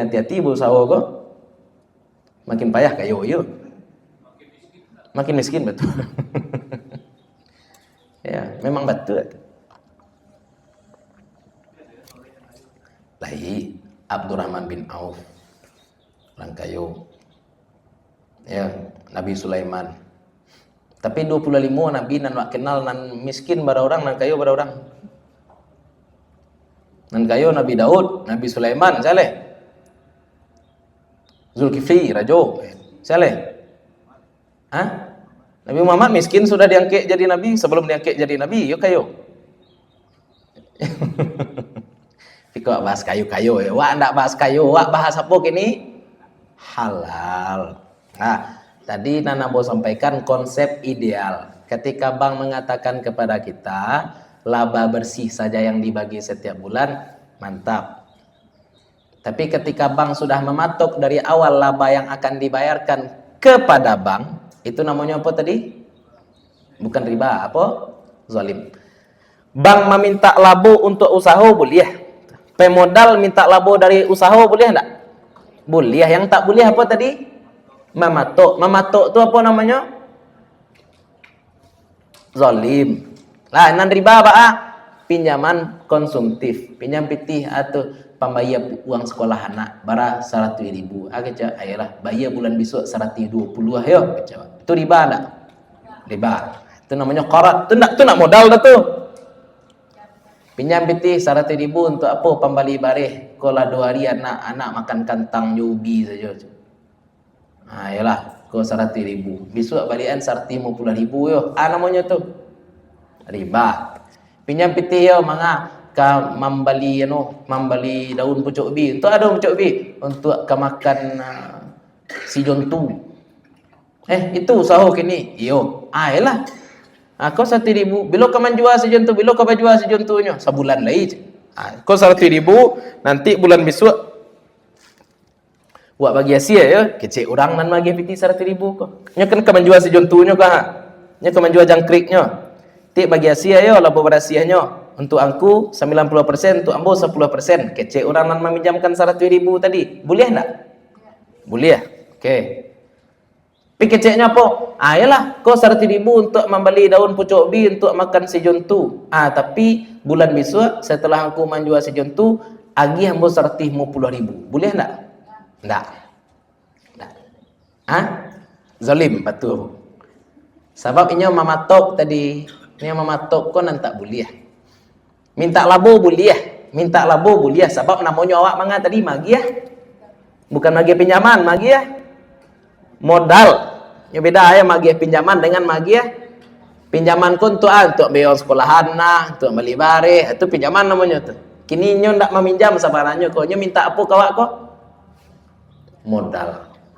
hati-hati berusaha kok. Makin payah kayo yo. Makin miskin betul. Ya, memang betul. Lahi Abdurrahman bin Auf orang kayo. Ya, Nabi Sulaiman. Tapi 25 Nabi nan wak kenal nan miskin bara orang, nan kayo bara orang. Nan kayo Nabi Daud, Nabi Sulaiman, saleh. Zulkifli, Rajo, saleh. Hah? Nabi Muhammad miskin sudah diangkat jadi nabi, sebelum diangkat jadi nabi, yuk kayo. Fiko bahas kayu-kayu ya. Wak ndak bahas kayu, wak bahas apa kini? Halal. Nah, tadi Nana mau sampaikan konsep ideal. Ketika bank mengatakan kepada kita, laba bersih saja yang dibagi setiap bulan, mantap. Tapi ketika bank sudah mematok dari awal laba yang akan dibayarkan kepada bank, itu namanya apa tadi? Bukan riba, apa? Zalim. Bank meminta labo untuk usaha boleh. Pemodal minta labo dari usaha boleh enggak? Boleh. Yang tak boleh apa tadi? Mematok. Mematok itu apa namanya? Zalim. Lah, nan riba apa? Pinjaman konsumtif, pinjam pitih atau pembayar uang sekolah anak bara 100.000. Aja ayolah bayar bulan besok 120 ayo. Itu riba enggak? Riba. Itu namanya qarat. Itu nak modal dah tu. Pinjam pitih 100.000 untuk apa? Pembali bareh. Kola 2 hari anak makan kantang nyubi saja. Ayolah, kau 100.000. Besok balikan 150.000 yo. Namanya tu riba. Pinjam pitih yo manga ka membeli daun pucuk ubi. Untuk ada pucuk ubi untuk ke makan si jontu. Itu usaha kini. Yo, ayolah. Kau 100.000. Bila kau menjual si jontu, bila kau jual si jontunya sebulan lagi. Kau 100.000 nanti bulan besok buat bagi Asia ya, kecil orang nan bagi piti 100.000 kau. Nya kan kau menjual si jontunya kah? Nya kau menjual jangkriknya. Tik bagi Asia ya, labo berasiahnya. Untuk aku 90%, untuk ambo 10%. Kecil orang nan meminjamkan 100.000 tadi. Boleh enggak? Boleh. Okey. Tapi keceknya apa? Yalah, kau 100.000 untuk membeli daun pucuk ubi untuk makan si jontu. Tapi bulan besok setelah aku menjual si jontu, agih ambo 150.000. Boleh enggak? Enggak. Zalim betul. Sebab ini mematok tadi. Ini mematok kau nan tak boleh. Minta labo boleh. Minta labo boleh sebab namanya awak manga tadi magi ya. Bukan magi pinjaman, magi ya. Modal. Yang beda ya magi pinjaman dengan magi ya. Pinjaman ku untuk bayar sekolahan nah, untuk beli bareh, itu pinjaman namanya tuh. Kini nyo ndak meminjam sabarannya kok. Nyo minta apa kawak kok? Modal.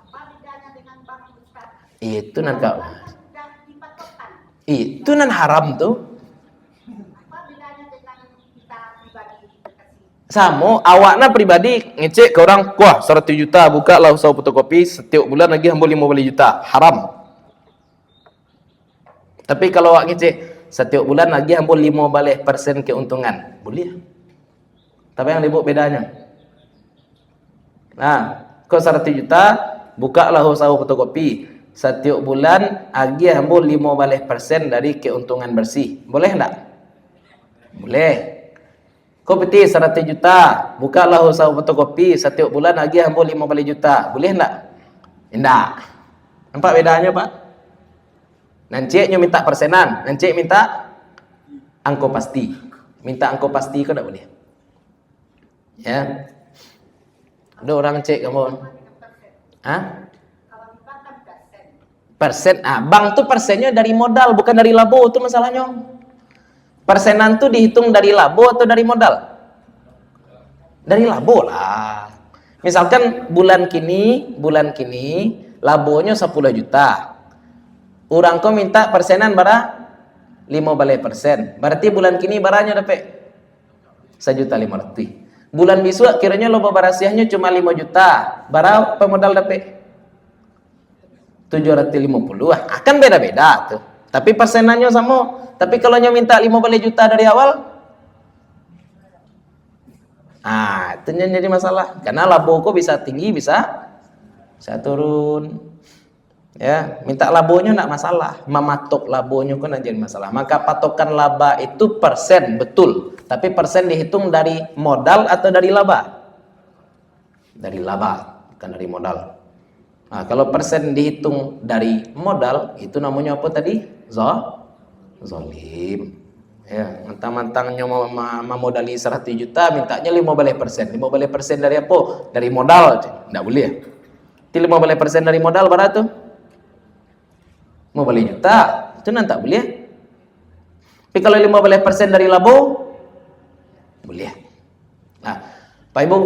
Apa bedanya dengan bank Ustaz? Itu nan kau. Sudah dipatokkan. Itu nan haram tuh. Apa bedanya dengan kita pribadi kasih? Sama awakna pribadi ngecek ke orang, wah 100 juta buka lah usaha fotokopi setiap bulan lagi hamba 50 juta. Haram. Tapi kalau awak ngecek setiap bulan lagi hamba 15% keuntungan, boleh. Tapi yang disebut bedanya. Nah, kau 100 juta buka lah usaha fotokopi setiap bulan lagi hamba 15% dari keuntungan bersih. Boleh enggak? Boleh. Kau peti 100 juta, bukalah usaha fotokopi setiap bulan lagi hamba 50 juta. Boleh enggak? Enggak. Nampak bedanya, Pak? Nanciknya minta persenan, nancik minta angko pasti. Minta angko pasti kau enggak boleh. Ya. Ada orang cek kamu. Kalau kita kan Persen. Bank tuh persennya dari modal, bukan dari labo, itu masalahnya. Persenan tuh dihitung dari labo atau dari modal? Dari labo lah. Misalkan bulan kini labonya 10 juta. Orang kau minta persenan bara 15%. Berarti bulan kini baranya dapat 1.500.000. Bulan besok kiranya loba barasiahnya cuma 5 juta. Bara pemodal dapat 750. Akan beda-beda tuh. Tapi persenannya sama. Tapi kalau nyo minta 15 juta dari awal, itu jadi masalah. Karena labo kok bisa tinggi, bisa turun. Ya, minta labonya enggak masalah. Mematok labonya kan jadi masalah. Maka patokan laba itu persen, betul. Tapi persen dihitung dari modal atau dari laba? Dari laba, bukan dari modal. Nah, kalau persen dihitung dari modal, itu namanya apa tadi? Zolim. Ya, mentang-mentangnya modali 100 juta, mintanya 15%. 15% dari apa? Dari modal. Enggak boleh ya? Itu 15% dari modal berapa tuh? 15 juta. Itu nanti tak boleh. Tapi kalau 15% dari labo, boleh. Nah, Pak Ibu,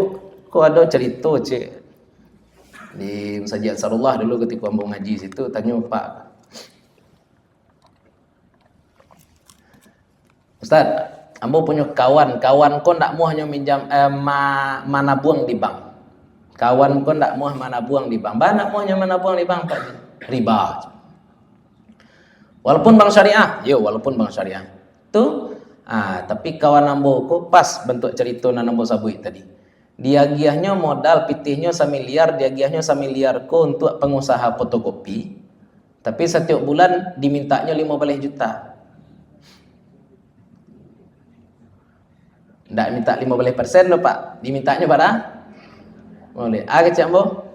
kok ada cerita cik di Masjid Ansarullah dulu ketika ambo ngaji situ, tanya Pak Ustaz, ambo punya kawan kok ndak mau hanya minjam mana buang di bank. Kawan kok ndak mau mana buang di bank. Nak mau hanya mana buang di bank Pak? Riba. Walaupun bank syariah, walaupun bank syariah. Tuh, tapi kawan ambo kok pas bentuk cerita nan ambo sabui tadi. Dia giahnya modal pitihnya 1 miliar, dia giahnya 1 miliar ko untuk pengusaha fotokopi. Tapi setiap bulan dimintanya 15 juta. Ndak minta 15% loh Pak. Dimintanya pada boleh. Kecik ambo.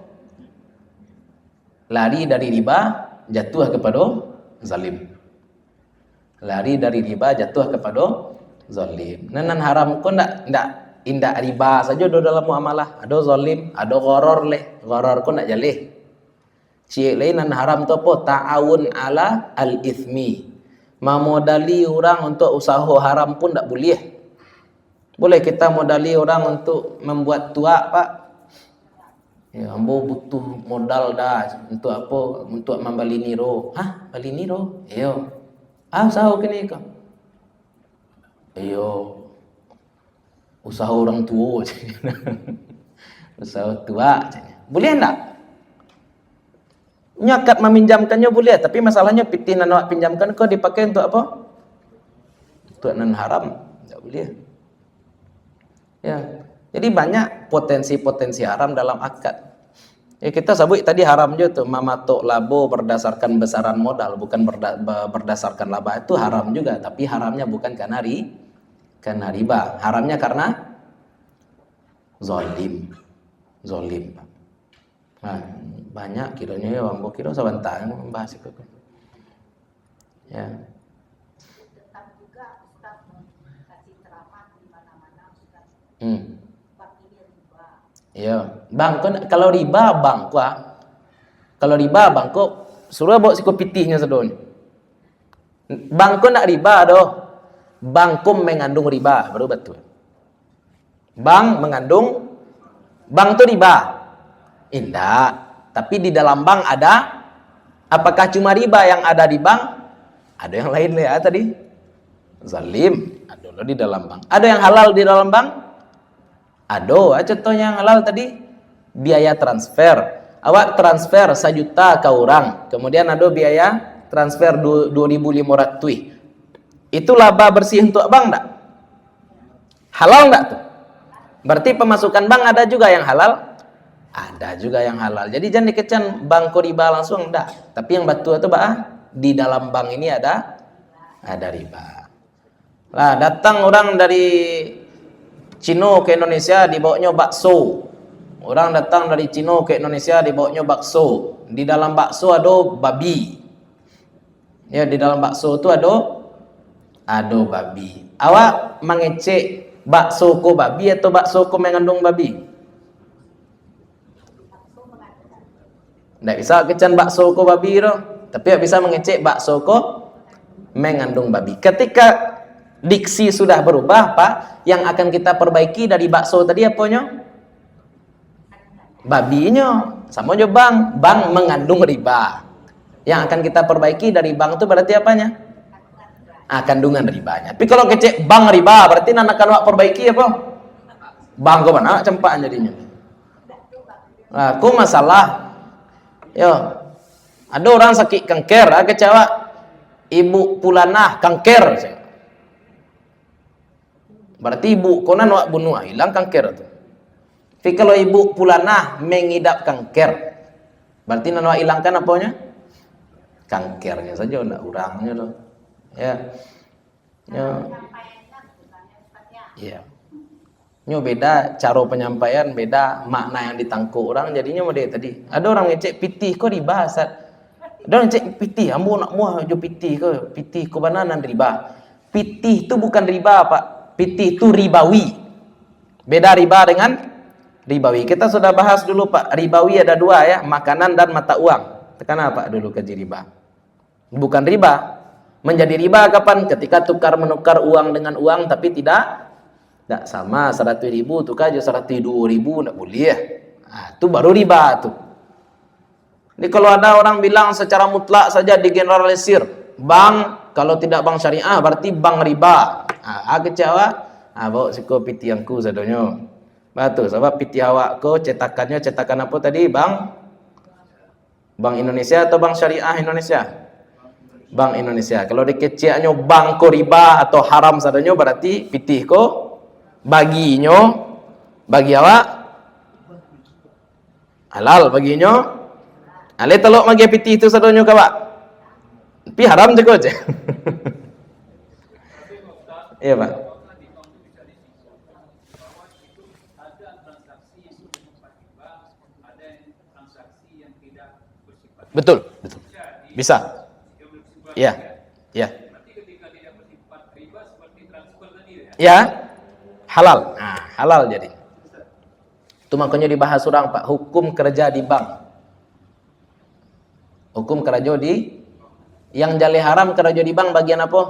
Lari dari riba, jatuh kepada zalim. Lari dari riba, jatuh kepada zalim. Nan haram ko ndak indak riba saja do dalam muamalah. Ada zalim, ada gharar leh. Gharar ko ndak jaleh. Cik lain nan haram tu apa? Ta'awun ala al-ithmi. Memodali orang untuk usaha haram pun ndak boleh. Boleh kita modali orang untuk membuat tuak, Pak? Ya, ambo butuh modal dah untuk apa? Untuk membeli niro. Beli niro? Iyo. Usaha kini kau. Iyo. Usaha orang tua. Usaha tua. Boleh enggak? Nyakat meminjamkannya boleh, tapi masalahnya pitih nan awak pinjamkan kau dipakai untuk apa? Untuk nan haram. Enggak boleh. Ya, jadi banyak potensi-potensi haram dalam akad. Ya, kita sebut tadi haram juga tuh, mamatok labo berdasarkan besaran modal, bukan berdasarkan laba, itu haram juga. Tapi haramnya bukan karena riba, haramnya karena zolim. Nah, banyak kiranya ya, ambo kira sebentar membahas itu. Ya. Tetap juga Ustaz kasih ceramah di mana-mana Ustaz. Bab ini riba. Iya, bang, kalau riba bang, kalau riba bang, kok suruh bawa siko pitihnya sedon. Bang kok nak riba doh, bang kum mengandung riba, baru betul. Bang mengandung, bang tu riba, indah. Tapi di dalam bank ada, apakah cuma riba yang ada di bank? Ada yang lain ya tadi, zalim, ada loh di dalam bank. Ada yang halal di dalam bank? Ada, contohnya yang halal tadi, biaya transfer. Awak transfer 1 juta ke orang, kemudian ada biaya transfer 2.500. Itu laba bersih untuk bank enggak? Halal enggak tuh? Berarti pemasukan bank ada juga yang halal? Ada juga yang halal. Jadi jangan dikecan bank riba langsung enggak. Tapi yang batu itu di dalam bank ini ada riba. Lah datang orang dari Cina ke Indonesia dibawanya bakso. Orang datang dari Cina ke Indonesia dibawanya bakso. Di dalam bakso ada babi. Ya, di dalam bakso itu ada babi. Awak mengecek bakso ko babi atau bakso ko mengandung babi? Ndak bisa kecan bakso ko babi itu, tapi bisa mengecek bakso ko mengandung babi. Ketika diksi sudah berubah, Pak, yang akan kita perbaiki dari bakso tadi apanya? Babinya. Sama aja bang mengandung riba. Yang akan kita perbaiki dari bank itu berarti apanya? Kandungan ribanya. Tapi kalau kecek bank riba, berarti akan wak perbaiki apa? Bank ke mana cempaan jadinya. Aku masalah. Yo. Ada orang sakit kanker, kecewa. Ibu pulanah kanker. Berarti ibu konan wak bunuh hilang kanker tu. Tapi kalau ibu pulanah mengidap kanker, berarti nan wak hilangkan apanya? Kankernya saja, enggak urangnya loh. Ya. Ya. Iya. Nyo beda cara penyampaian, beda makna yang ditangkuk orang, jadinya model tadi. Ada orang ngecek pitih kok riba, Ustaz. Ada orang ngecek pitih, ambo nak muah jo pitih ke, pitih ko bananan riba. Pitih itu bukan riba, Pak. Pitih itu ribawi. Beda riba dengan ribawi. Kita sudah bahas dulu, Pak. Ribawi ada dua ya, makanan dan mata uang. Tekan apa dulu kaji riba? Bukan riba. Menjadi riba kapan? Ketika tukar menukar uang dengan uang tapi tidak sama. 100.000 tukar aja 102.000 enggak boleh ya. Nah, itu baru riba tuh. Jadi kalau ada orang bilang secara mutlak saja digeneralisir, bank kalau tidak bank syariah berarti bank riba. Kecewa. Bawa siko piti angku sadonyo. Batu sebab piti awak ko cetakannya cetakan apa tadi? Bank Indonesia atau bank syariah Indonesia? Bank Indonesia. Kalau dikeceknya bank ko riba atau haram sadonyo berarti pitih ko bagi awak halal baginyo. Ale telok magi pitih itu sadonyo ka Pak. Tapi haram je ko je. Iya, Pak. Betul. Bisa. Iya. Ya, halal. Nah, halal jadi. Itu makanya dibahas orang, Pak, hukum kerja di bank. Hukum kerja di yang jali haram kerja di bank bagian apa?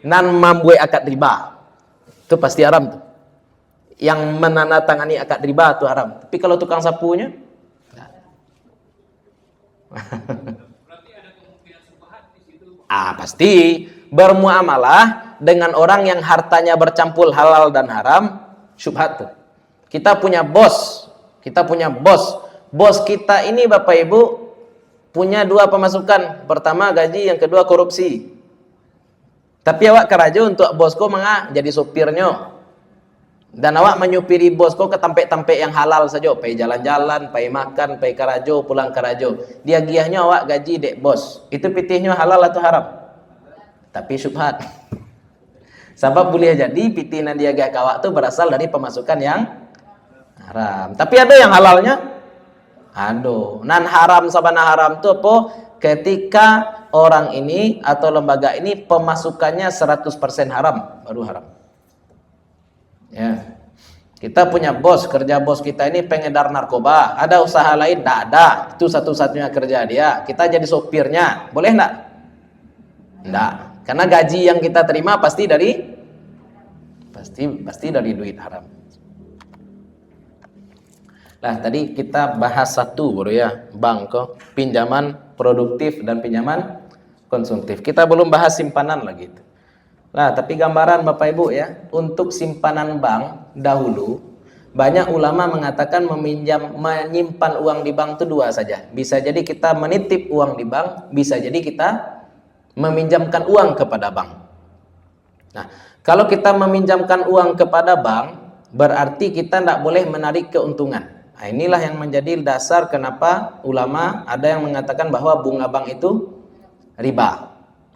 Nan membuat akad riba. Itu pasti haram tuh. Yang menandatangani akad riba itu haram. Tapi kalau tukang sapunya pasti bermuamalah dengan orang yang hartanya bercampur halal dan haram, syubhat tuh. Kita punya bos. Bos kita ini Bapak Ibu punya dua pemasukan. Pertama gaji, yang kedua korupsi. Tapi awak kerajo untuk bosko jadi sopirnya. Dan awak menyupiri bosko ke tempat-tempat yang halal saja, pai jalan-jalan, pai makan, pai karajo, pulang karajo. Dia giahnya awak gaji dek bos. Itu pitihnya halal atau haram? Tapi syubhat. Sebab boleh jadi pitih nan dia gah kawak tu berasal dari pemasukan yang haram. Tapi ada yang halalnya? Aduh, nan haram sabana haram tu apa? Ketika orang ini atau lembaga ini pemasukannya 100% haram, baru haram. Ya. Kita punya bos, kerja bos kita ini pengedar narkoba, ada usaha lain? Tidak ada, itu satu-satunya kerja dia. Kita jadi sopirnya, boleh enggak? Enggak, karena gaji yang kita terima pasti dari duit haram. Nah, tadi kita bahas satu baru ya, bank kok, pinjaman produktif dan pinjaman konsumtif. Kita belum bahas simpanan lagi. Nah, tapi gambaran Bapak Ibu ya, untuk simpanan bank dahulu banyak ulama mengatakan menyimpan uang di bank itu dua saja. Bisa jadi kita menitip uang di bank, bisa jadi kita meminjamkan uang kepada bank. Nah, kalau kita meminjamkan uang kepada bank, berarti kita tidak boleh menarik keuntungan. Nah, inilah yang menjadi dasar kenapa ulama ada yang mengatakan bahwa bunga bank itu riba.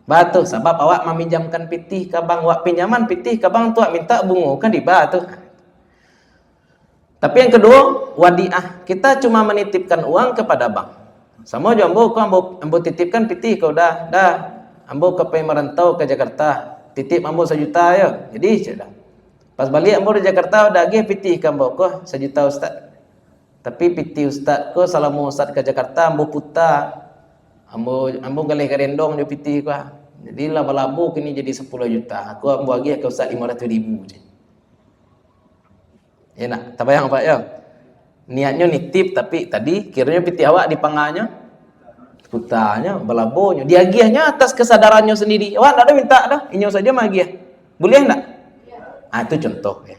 Batu, sebab awak meminjamkan pitih ke bank, awak pinjaman pitih ke bank tu awak minta bunga kan riba tu. Tapi yang kedua, wadiah. Kita cuma menitipkan uang kepada bank. Sama je ambo titipkan pitih kau dah ambo ke merantau ke Jakarta, titip ambo 1 juta ya. Jadi sudah. Pas balik ambo di Jakarta udah agih pitih ke ambo ko 1 juta Ustaz. Tapi pitih Ustaz ko salamu Ustaz ke Jakarta ambo putar. Ambo galih kerendong dia pitih ko. Jadi laba-labo kini jadi 10 juta. Aku ambo agih ke Ustaz 500.000 je. Enak, tak bayang Pak ya. Niatnya nitip tapi tadi kiranya pitih awak di panganya putarnya balabonya. Dia agihnya atas kesadarannya sendiri. Awak tak ada minta dah, inyo saja magih. Boleh enggak? Itu contoh ya.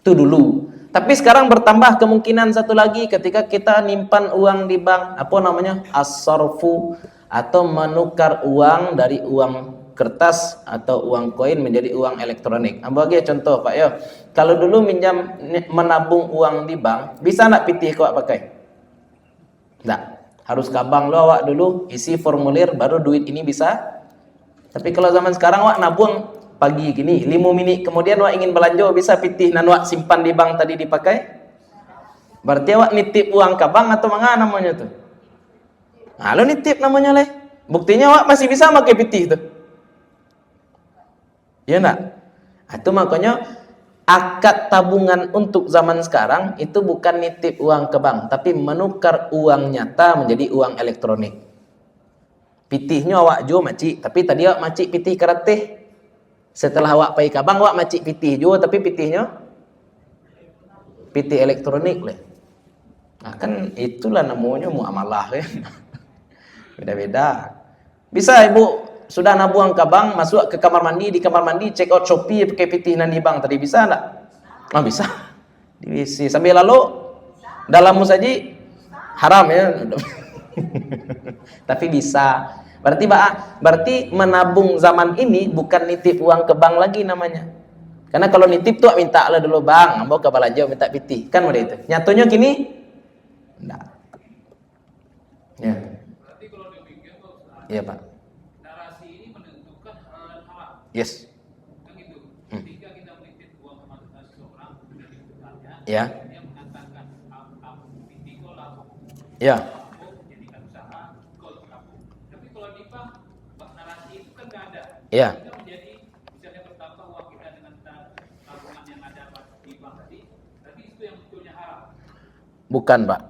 Itu dulu. Tapi sekarang bertambah kemungkinan satu lagi ketika kita nyimpan uang di bank, apa namanya? As-sarfu, atau menukar uang dari uang kertas atau uang koin menjadi uang elektronik. Bagi contoh Pak ya, kalau dulu minjam menabung uang di bank, bisa nak pitih kau pakai? Enggak. Harus ke bank lo awak dulu isi formulir baru duit ini bisa. Tapi kalau zaman sekarang awak nabung pagi gini 5 menit kemudian awak ingin belanja bisa pitih nan awak simpan di bank tadi dipakai. Berarti awak nitip uang ke bank atau mana namanya tuh? Nah, lo nitip namanya leh. Buktinya awak masih bisa pakai pitih tuh. Ya enggak? Itu makanya akad tabungan untuk zaman sekarang itu bukan nitip uang ke bank, tapi menukar uang nyata menjadi uang elektronik. Pitihnya awak jo macik, tapi tadi awak macik pitih keratih. Setelah awak pergi ke bank, awak macik pitih jo, tapi pitihnya pitih elektronik leh. Nah, kan itulah namanya muamalah ya. Beda-beda. Bisa ibu sudah nabung ke bank, masuk ke kamar mandi, di kamar mandi check out Shopee pakai pitih nan di bank tadi bisa enggak? Oh, bisa. Bisa. Sambil lalu dalam musaji haram ya. Tapi bisa. Berarti menabung zaman ini bukan nitip uang ke bank lagi namanya. Karena kalau nitip tuh minta lah dulu bang, mau ke belanja minta pitih, kan udah itu. Nyatunya gini enggak. Ya. Berarti kalau demikian Pak Ustaz, Iya, Pak. narasi ini menentukan halal dan haram. Yes. Kan gitu. Ketika kita menitip uang kepada seseorang kemudian diputarnya, Ya. dia mengatakan pitiko laku. Ya. Jadikan usaha gol kamu. Tapi kalau di bank narasi itu kan nggak ada. Ya. Kita menjadi misalnya bertambah uang kita dengan tabungan yang ada di bank tadi, tapi itu yang betulnya haram. Bukan, Pak.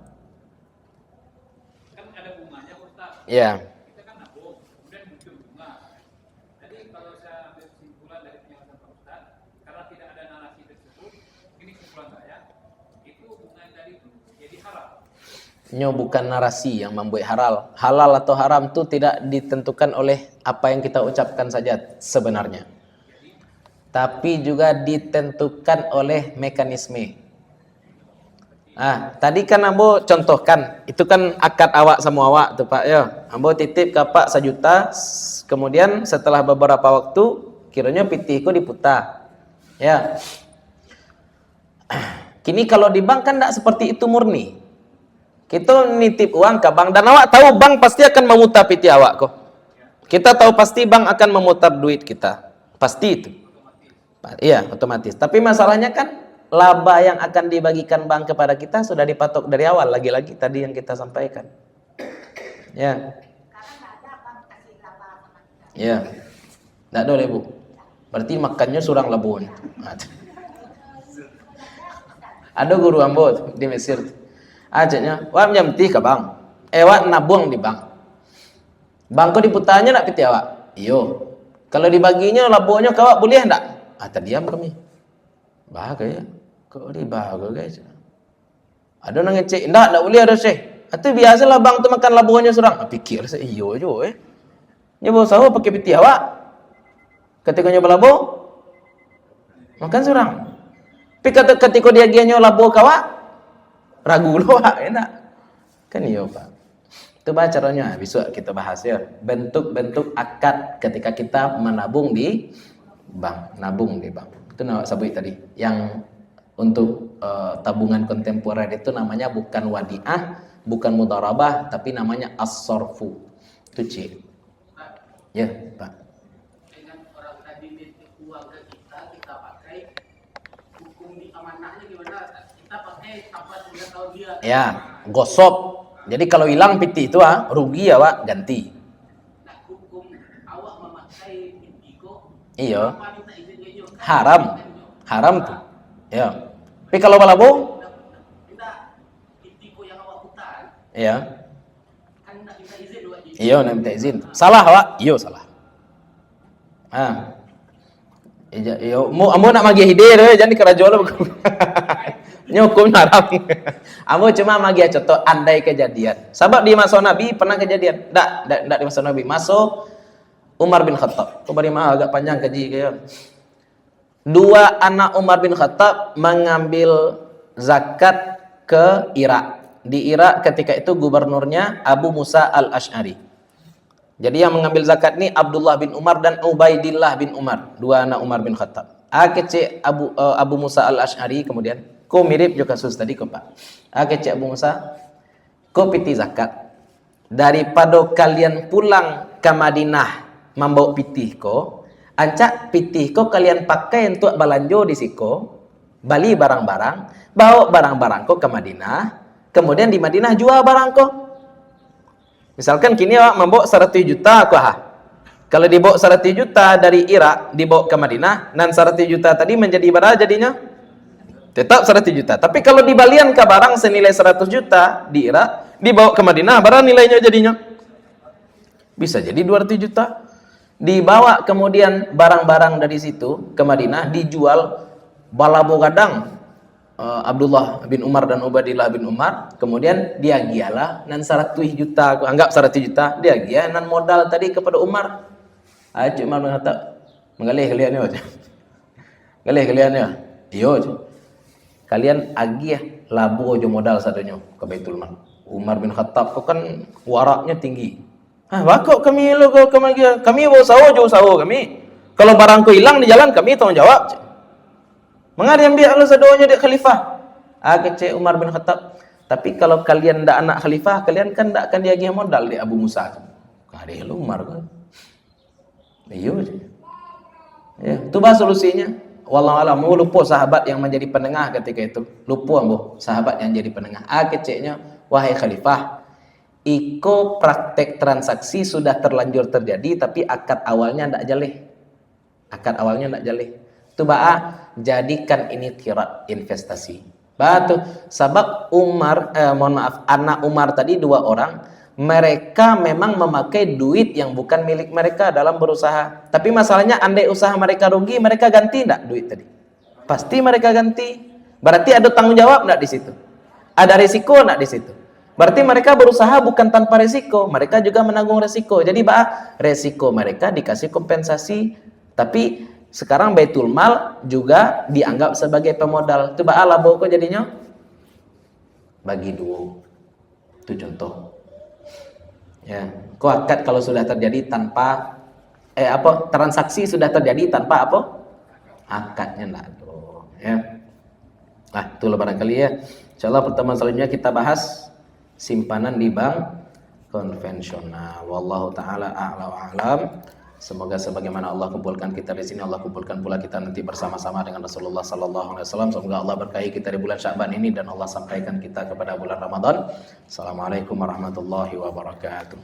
Kan ada bunganya Ustaz. Ya. Kita kan nabung, kemudian muncul bunga. Jadi kalau saya ambil kesimpulan dari penjelasan Pak Ustaz, karena tidak ada narasi tersebut, ini kesimpulan saya, itu bunga yang tadi itu jadi haram. Nyo bukan narasi yang membuat halal. Halal atau haram itu tidak ditentukan oleh apa yang kita ucapkan saja sebenarnya. Tapi juga ditentukan oleh mekanisme. Tadi kan ambo contohkan, itu kan akad awak sama awak tuh Pak ya. Ambo titip ke Pak 1 juta, kemudian setelah beberapa waktu kiranya pitihku diputar. Ya. Kini kalau di bank kan tidak seperti itu murni. Kita nitip uang ke bank dan awak tahu bank pasti akan memutar pitih awak kok. Kita tahu pasti bank akan memutar duit kita. Pasti itu. Iya, otomatis. Tapi masalahnya kan laba yang akan dibagikan bank kepada kita sudah dipatok dari awal, lagi-lagi tadi yang kita sampaikan. Ya. Karena nggak ada bang kasih laba sama kita. Ya. Enggak boleh, Bu. Berarti makannya surang labun. Ada guru ambo di Mesir. Ajaknya, wak nyamti ke bank. Wak nabung di bank. Bank kok diputarnya nak pitih awak? Iyo. Kalau dibaginya labunya kawak boleh enggak? Terdiam kami. Bahagia. Kok dibahagia guys? Ada nang ngecek, enggak boleh ada Syekh. Itu biasalah bang tu makan labuannya surang. Pikir saya iyo jo nyoba sawo pakai pitih awak. Ketika nyoba labu makan surang. Tapi ketika dia nyoba labu kawak ragu loh enak. Kan iyo Pak. Itu baca caranya. Besok kita bahas ya. Bentuk-bentuk akad ketika kita menabung di bank, nabung di bank. Itu nama sabui tadi. Yang untuk tabungan kontemporer itu namanya bukan wadiah, bukan mudharabah, tapi namanya as-sarfu. Itu C. Ya, Pak. Dengan orang tadi nitip uang ke kita pakai hukum di amanahnya gimana? Kita pakai apa sudah tahu dia. Ya, gosok. Jadi kalau hilang pitih itu rugi ya, Pak, ganti. Nah, hukum awak memakai pitiko. Iya. Apa minta izin dia? Haram. Haram tuh. Ya. Tapi kalau balabu? Kita pitiko yang awak putar. Ya. Kan nak minta izin awak. Iya, nak minta izin. Salah, Pak? Iya, salah. Iyo, mau nak magi hide deh, jangan kerajuan lo. Nyukum haram. Ambo cuma magi contoh andai kejadian. Sebab di masa Nabi pernah kejadian. Enggak di masa Nabi. Masuk Umar bin Khattab. Kau bari mah agak panjang kaji kayak. dua anak Umar bin Khattab mengambil zakat ke Irak. Di Irak ketika itu gubernurnya Abu Musa al-Ash'ari. Jadi yang mengambil zakat ini Abdullah bin Umar dan Ubaidillah bin Umar, dua anak Umar bin Khattab. Akece Abu Musa al-Ash'ari kemudian, ko mirip juga kasus tadi ko Pak. Akece Abu Musa, ko piti zakat. Daripada kalian pulang ke Madinah membawa pitih ko, ancak pitih ko kalian pakai untuk balanjo di siko, beli barang-barang, bawa barang-barang ko ke Madinah, kemudian di Madinah jual barang ko. Misalkan kini awak membawa 100 juta ko ha. Kalau dibawa 100 juta dari Irak dibawa ke Madinah, dan 100 juta tadi menjadi berapa jadinya? Tetap 100 juta. Tapi kalau dibalian ke barang senilai 100 juta di Irak, dibawa ke Madinah, berapa nilainya jadinya? Bisa jadi 200 juta. Dibawa kemudian barang-barang dari situ ke Madinah, dijual balabo gadang. Abdullah bin Umar dan Ubaidillah bin Umar, kemudian dia gialah nan 100 juta, aku anggap 100 juta, dia gia nan modal tadi kepada Umar. Ayo Umar mengata, mengalih kalian ni aja. Galih kalian ya. Iyo. Kalian agiah labu aja modal sadonya ke Baitul Mal. Umar bin Khattab kok kan waraknya tinggi. Bakok kami lo kami bawa sawo kami. Kalau barangku hilang di jalan kami tanggung jawab. Mengapa ambil Allah sadonya di khalifah? Kece Umar bin Khattab. Tapi kalau kalian ndak anak khalifah, kalian kan ndak akan diagih modal di Abu Musa. Kade lu Umar kan. Iya. Ya, itu bah solusinya. Wallahu a'lam. Lupa sahabat yang menjadi penengah ketika itu. Lupa ambo sahabat yang jadi penengah. Keceknya, wahai khalifah, iko praktek transaksi sudah terlanjur terjadi, tapi akad awalnya ndak jaleh. Akad awalnya ndak jaleh. Itu jadikan ini tirat investasi. Batu sabab anak Umar tadi dua orang, mereka memang memakai duit yang bukan milik mereka dalam berusaha. Tapi masalahnya andai usaha mereka rugi, mereka ganti enggak duit tadi? Pasti mereka ganti. Berarti ada tanggung jawab enggak di situ? Ada risiko enggak di situ? Berarti mereka berusaha bukan tanpa risiko, mereka juga menanggung risiko. Jadi resiko mereka dikasih kompensasi, tapi sekarang Baitul Mal juga dianggap sebagai pemodal. Itu labo kok jadinya bagi dua. Itu contoh. Ya, kok akad kalau sudah terjadi tanpa transaksi sudah terjadi tanpa akadnya enggak ada. Ya. Nah, itulah barangkali ya. Insyaallah pertemuan selanjutnya kita bahas simpanan di bank konvensional. Wallahu taala a'la wa a'lam. Semoga sebagaimana Allah kumpulkan kita di sini, Allah kumpulkan pula kita nanti bersama-sama dengan Rasulullah sallallahu alaihi wasallam. Semoga Allah berkahi kita di bulan Sya'ban ini dan Allah sampaikan kita kepada bulan Ramadan. Assalamualaikum warahmatullahi wabarakatuh.